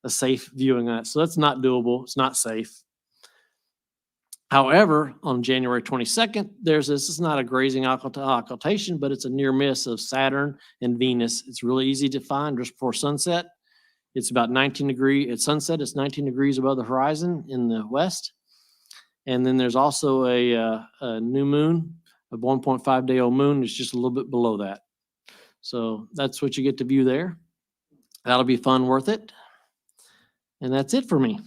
a safe viewing of that. So that's not doable. It's not safe. However, on January 22nd, this is not a grazing occultation, but it's a near miss of Saturn and Venus. It's really easy to find just before sunset. It's about 19 degrees at sunset. It's 19 degrees above the horizon in the west. And then there's also a new moon, a 1.5 day old moon. It's just a little bit below that. So that's what you get to view there. That'll be fun, worth it. And that's it for me.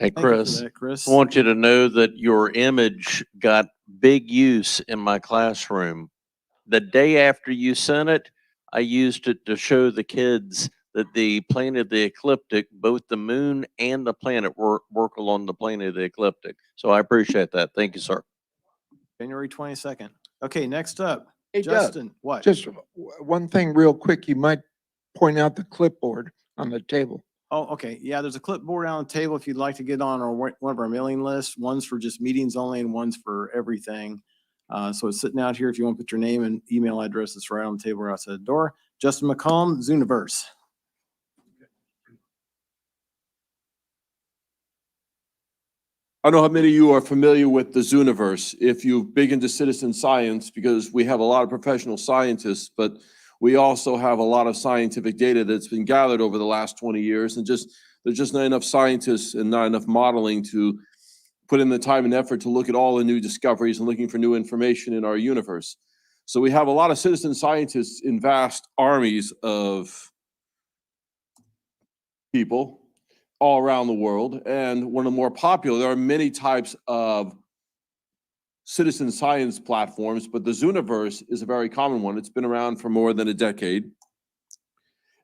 Hey, Thank you for Chris, that, Chris. I want you to know that your image got big use in my classroom. The day after you sent it, I used it to show the kids that the plane of the ecliptic, both the moon and the planet work along the plane of the ecliptic. So I appreciate that. Thank you, sir. January 22nd. Okay, next up, Hey, Doug, Justin, what? just one thing real quick, you might point out the clipboard on the table. Oh, okay. Yeah, there's a clipboard on the table if you'd like to get on our, one of our mailing lists. One's for just meetings only and one's for everything. So it's sitting out here. If you want to put your name and email address, it's right on the table or outside the door. Justin McComb, Zooniverse. I don't know how many of you are familiar with the Zooniverse, if you're big into citizen science, because we have a lot of professional scientists, but we also have a lot of scientific data that's been gathered over the last 20 years. And there's just not enough scientists and not enough modeling to put in the time and effort to look at all the new discoveries and looking for new information in our universe. So we have a lot of citizen scientists in vast armies of people all around the world. And one of the more popular, there are many types of citizen science platforms, but the Zooniverse is a very common one. It's been around for more than a decade.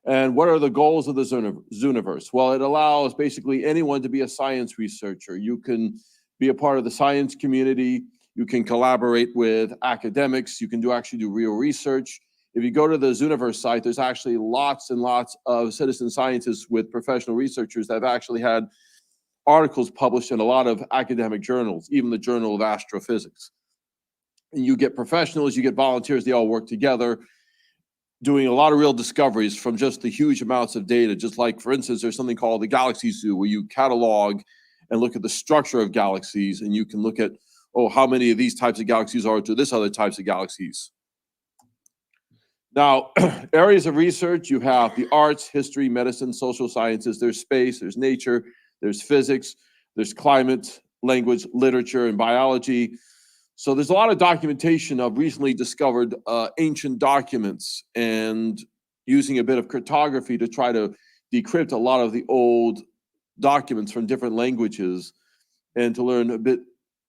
And what are the goals of the Zooniverse? Well, it allows basically anyone to be a science researcher. You can be a part of the science community. You can collaborate with academics. You can actually do real research. If you go to the Zooniverse site, there's actually lots and lots of citizen scientists with professional researchers that have actually had articles published in a lot of academic journals, even the Journal of Astrophysics. And you get professionals, you get volunteers, they all work together, doing a lot of real discoveries from just the huge amounts of data. Just like, for instance, there's something called the Galaxy Zoo, where you catalog and look at the structure of galaxies, and you can look at, oh, how many of these types of galaxies are to this other types of galaxies. Now, areas of research, you have the arts, history, medicine, social sciences, there's space, there's nature, there's physics, there's climate, language, literature, and biology. So there's a lot of documentation of recently discovered ancient documents and using a bit of cryptography to try to decrypt a lot of the old documents from different languages and to learn a bit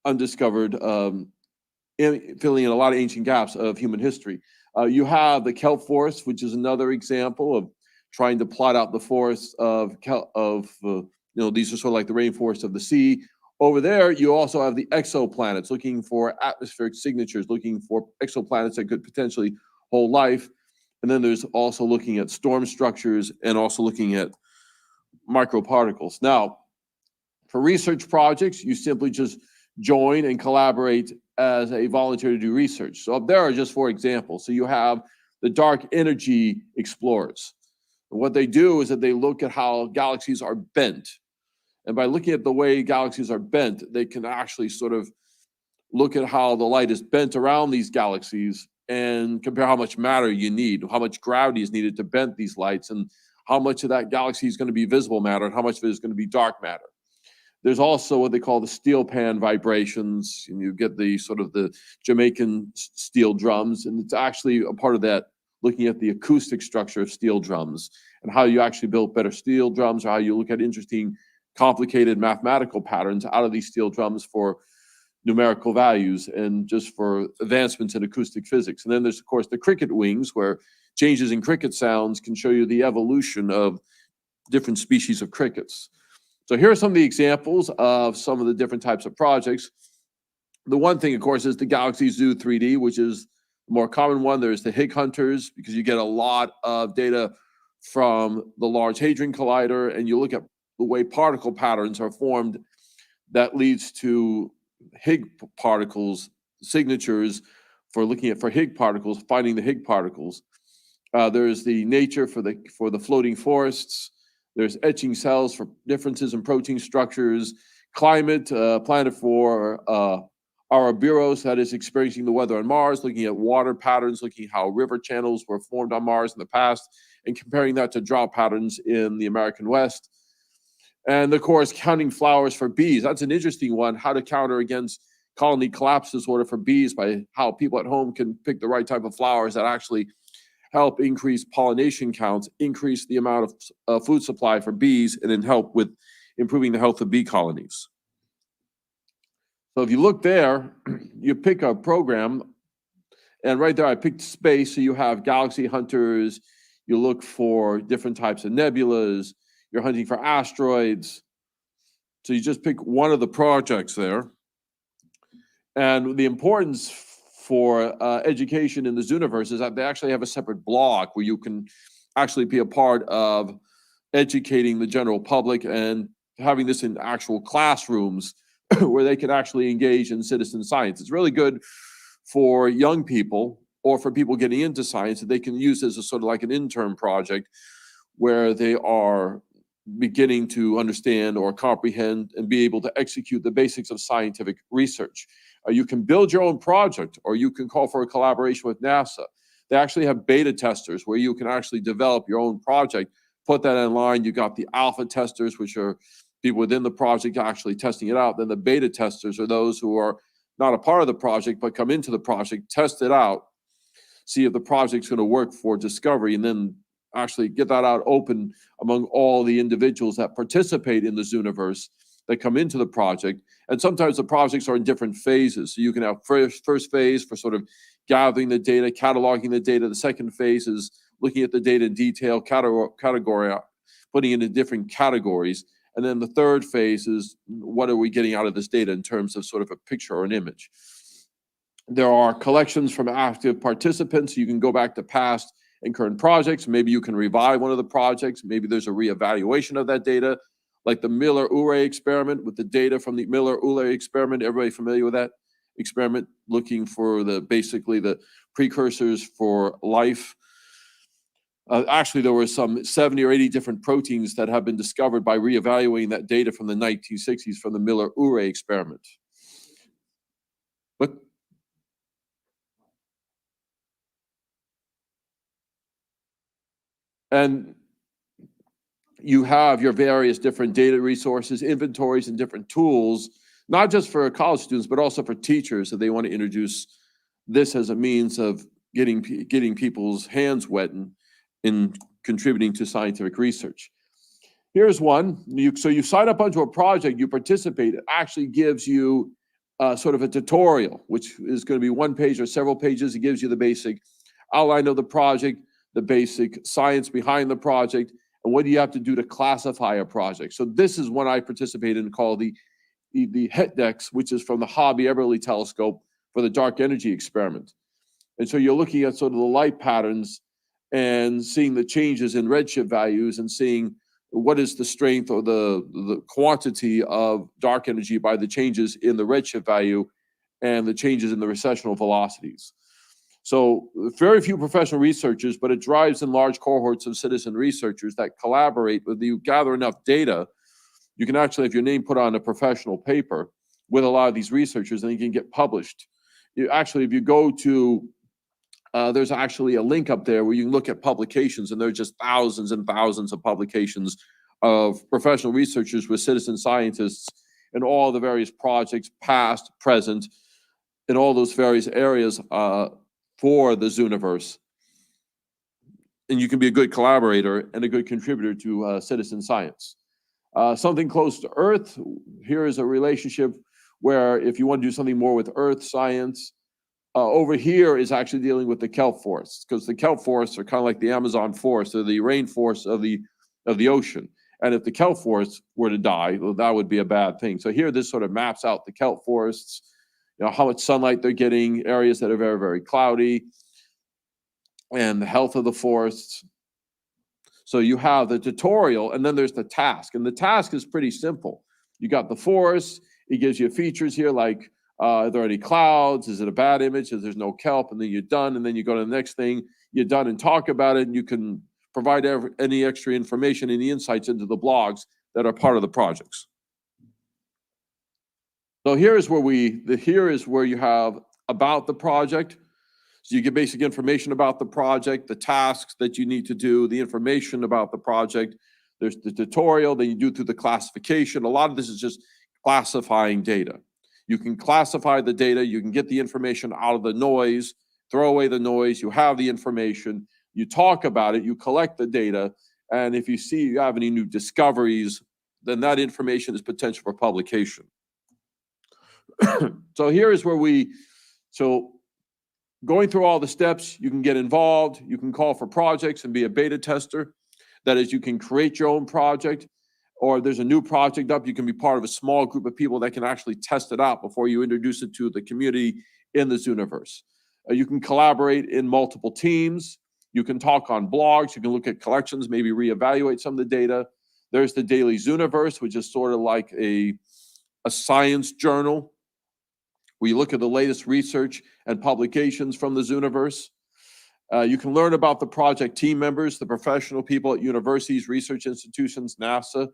undiscovered, filling in a lot of ancient gaps of human history. You have the kelp forest, which is another example of trying to plot out the forests of these are sort of like the rainforest of the sea. Over there, you also have the exoplanets, looking for atmospheric signatures, looking for exoplanets that could potentially hold life. And then there's also looking at storm structures and also looking at microparticles. Now, for research projects, you simply just join and collaborate as a volunteer to do research. So up there are just 4 examples. So you have the dark energy explorers. And what they do is that they look at how galaxies are bent. And by looking at the way galaxies are bent, they can actually sort of look at how the light is bent around these galaxies and compare how much matter you need, how much gravity is needed to bend these lights, and how much of that galaxy is going to be visible matter and how much of it is going to be dark matter. There's also what they call the steel pan vibrations, and you get the sort of the Jamaican steel drums, and it's actually a part of that, looking at the acoustic structure of steel drums and how you actually build better steel drums, or how you look at interesting, complicated mathematical patterns out of these steel drums for numerical values and just for advancements in acoustic physics. And then there's, of course, the cricket wings, where changes in cricket sounds can show you the evolution of different species of crickets. So here are some of the examples of some of the different types of projects. The one thing, of course, is the Galaxy Zoo 3D, which is the more common one. There's the Higgs hunters, because you get a lot of data from the Large Hadron Collider, and you look at the way particle patterns are formed that leads to Higgs particles, signatures for looking at Higgs particles, finding the Higgs particles. There's the nature for the floating forests. There's etching cells for differences in protein structures. Climate, Planet 4, Ouroboros, that is experiencing the weather on Mars, looking at water patterns, looking at how river channels were formed on Mars in the past, and comparing that to drought patterns in the American West. And of course, counting flowers for bees. That's an interesting one, how to counter against colony collapse disorder for bees by how people at home can pick the right type of flowers that actually help increase pollination counts, increase the amount of food supply for bees, and then help with improving the health of bee colonies. So if you look there, you pick a program, and right there I picked space. So you have galaxy hunters, you look for different types of nebulas, you're hunting for asteroids. So you just pick one of the projects there. And the importance for education in the Zooniverse is that they actually have a separate blog where you can actually be a part of educating the general public and having this in actual classrooms where they can actually engage in citizen science. It's really good for young people or for people getting into science that they can use as a sort of like an intern project where they are beginning to understand or comprehend and be able to execute the basics of scientific research. You can build your own project, or you can call for a collaboration with NASA. They actually have beta testers where you can actually develop your own project, put that online. You got the alpha testers, which are people within the project actually testing it out. Then the beta testers are those who are not a part of the project, but come into the project, test it out, see if the project's going to work for discovery, and then actually get that out open among all the individuals that participate in the Zooniverse that come into the project. And sometimes the projects are in different phases. So you can have first phase for sort of gathering the data, cataloging the data. The second phase is looking at the data in detail, category, putting it in different categories. And then the third phase is what are we getting out of this data in terms of sort of a picture or an image. There are collections from active participants. You can go back to past and current projects. Maybe you can revive one of the projects. Maybe there's a reevaluation of that data, like the Miller-Urey experiment with the data from the Miller-Urey experiment. Everybody familiar with that experiment? Looking for basically the precursors for life. Actually, there were some 70 or 80 different proteins that have been discovered by reevaluating that data from the 1960s from the Miller-Urey experiment. But and you have your various different data resources, inventories, and different tools, not just for college students, but also for teachers that they want to introduce this as a means of getting people's hands wet in contributing to scientific research. Here's one. So you sign up onto a project, you participate. It actually gives you sort of a tutorial, which is going to be one page or several pages. It gives you the basic outline of the project, the basic science behind the project, and what do you have to do to classify a project. So this is one I participated in called the HETDEX, which is from the Hobby Eberly telescope for the dark energy experiment. And so you're looking at sort of the light patterns and seeing the changes in redshift values and seeing what is the strength or the quantity of dark energy by the changes in the redshift value and the changes in the recessional velocities. So very few professional researchers, but it drives in large cohorts of citizen researchers that collaborate. When you gather enough data, you can actually have your name put on a professional paper with a lot of these researchers, and you can get published. Actually, if you go to, there's actually a link up there where you can look at publications, and there are just thousands and thousands of publications of professional researchers with citizen scientists in all the various projects, past, present, in all those various areas for the Zooniverse. And you can be a good collaborator and a good contributor to citizen science. Something close to Earth, here is a relationship where if you want to do something more with Earth science, over here is actually dealing with the kelp forests, because the kelp forests are kind of like the Amazon forest or the rainforest of the ocean. And if the kelp forests were to die, well, that would be a bad thing. So here, this sort of maps out the kelp forests, you know, how much sunlight they're getting, areas that are very, very cloudy, and the health of the forests. So you have the tutorial, and then there's the task. And the task is pretty simple. You got the forest. It gives you features here like, are there any clouds? Is it a bad image? If there's no kelp, and then you're done. And then you go to the next thing. You're done and talk about it, and you can provide any extra information, any insights into the blogs that are part of the projects. So here is where you have about the project. So you get basic information about the project, the tasks that you need to do, the information about the project. There's the tutorial that you do through the classification. A lot of this is just classifying data. You can classify the data, you can get the information out of the noise, throw away the noise, you have the information, you talk about it, you collect the data, and if you see you have any new discoveries, then that information is potential for publication. So here is where going through all the steps, you can get involved, you can call for projects and be a beta tester. That is, you can create your own project, or there's a new project up, you can be part of a small group of people that can actually test it out before you introduce it to the community in the Zooniverse. You can collaborate in multiple teams. You can talk on blogs. You can look at collections, maybe reevaluate some of the data. There's the Daily Zooniverse, which is sort of like a science journal, where you look at the latest research and publications from the Zooniverse. You can learn about the project team members, the professional people at universities, research institutions, NASA,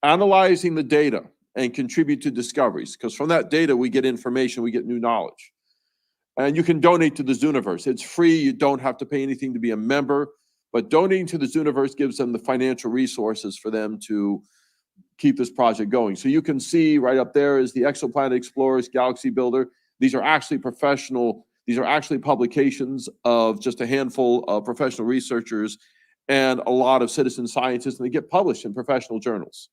analyzing the data and contribute to discoveries, because from that data, we get information, we get new knowledge. And you can donate to the Zooniverse. It's free. You don't have to pay anything to be a member, but donating to the Zooniverse gives them the financial resources for them to keep this project going. So you can see right up there is the Exoplanet Explorers, Galaxy Builder. These are actually publications of just a handful of professional researchers and a lot of citizen scientists, and they get published in professional journals.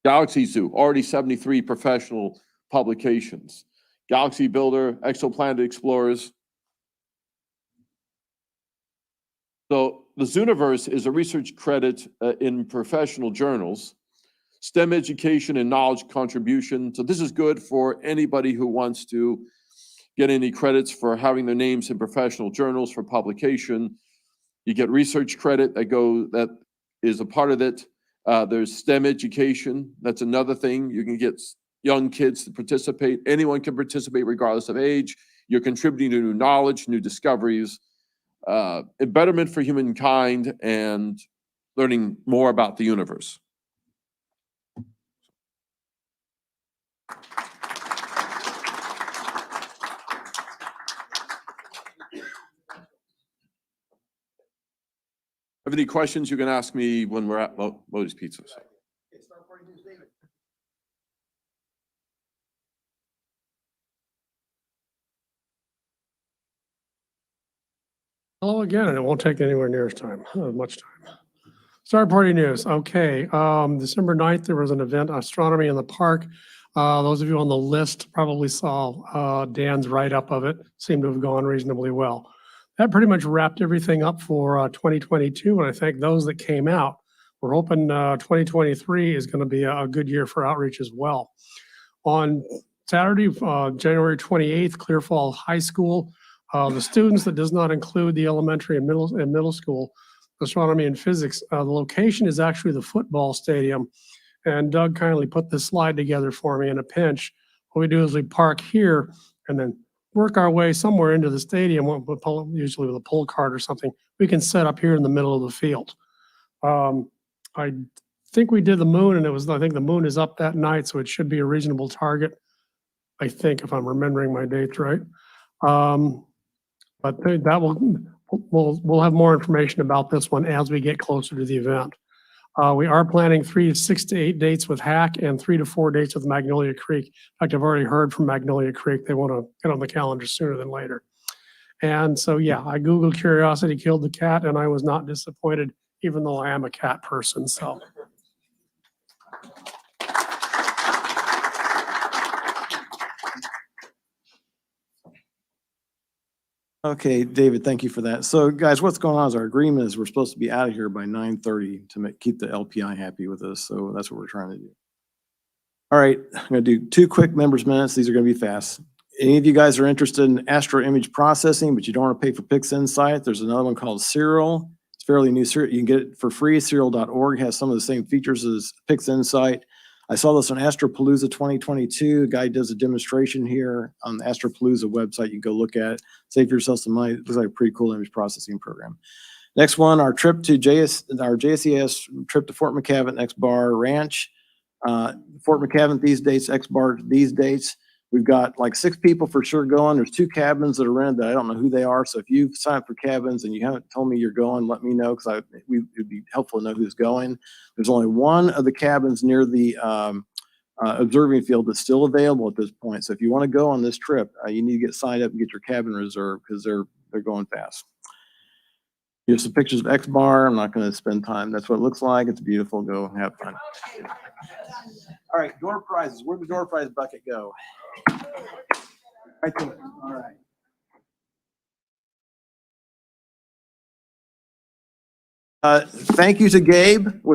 Galaxy Zoo, already 73 professional publications. Galaxy Builder, Exoplanet Explorers. So the Zooniverse is a research credit in professional journals, STEM education and knowledge contribution. So this is good for anybody who wants to get any credits for having their names in professional journals for publication. You get research credit that is a part of it. There's STEM education. That's another thing. You can get young kids to participate. Anyone can participate regardless of age. You're contributing to new knowledge, new discoveries, betterment for humankind, and learning more about the universe. Have any questions, you can ask me when we're at Moty's Pizza. Hello again, and it won't take anywhere near much time. Star Party News. Okay, December 9th, there was an event, Astronomy in the Park. Those of you on the list probably saw Dan's write-up of it. Seemed to have gone reasonably well. That pretty much wrapped everything up for 2022, and I thank those that came out. We're hoping 2023 is going to be a good year for outreach as well. On Saturday, January 28th, Clear Falls High School. The students, that does not include the elementary and middle school, astronomy and physics. The location is actually the football stadium. And Doug kindly put this slide together for me in a pinch. What we do is we park here and then work our way somewhere into the stadium, usually with a pull cart or something. We can set up here in the middle of the field. I think we did the moon, and I think the moon is up that night, so it should be a reasonable target. I think, if I'm remembering my dates right. But we'll have more information about this one as we get closer to the event. We are planning 6 to 8 dates with Hack and 3 to 4 dates with Magnolia Creek. In fact, I've already heard from Magnolia Creek. They want to get on the calendar sooner than later. And so, yeah, I Googled Curiosity Killed the Cat, and I was not disappointed, even though I am a cat person, so. Okay, David, thank you for that. So guys, what's going on is our agreement is we're supposed to be out of here by 9:30 to keep the LPI happy with us. So that's what we're trying to do. All right, I'm going to do 2 quick members minutes. These are going to be fast. Any of you guys are interested in astro image processing, but you don't want to pay for PixInsight, there's another one called Serial. It's fairly new. You can get it for free. Serial.org has some of the same features as PixInsight. I saw this on Astropalooza 2022. A guy does a demonstration here on the Astropalooza website. You can go look at it, save yourself some money. It looks like a pretty cool image processing program. Next one, our trip to our JSCS trip to Fort McCavett, X-Bar Ranch. Fort McCavett these dates, X-Bar these dates. We've got like 6 people for sure going. There's 2 cabins that are rented that I don't know who they are. So if you've signed up for cabins and you haven't told me you're going, let me know, because it'd be helpful to know who's going. There's only one of the cabins near the observing field that's still available at this point. So if you want to go on this trip, you need to get signed up and get your cabin reserved, because they're going fast. Here's some pictures of X bar. I'm not going to spend time. That's what it looks like. It's beautiful. Go have fun. All right, door prizes. Where'd the door prize bucket go? Right there. All right. Thank you to Gabe with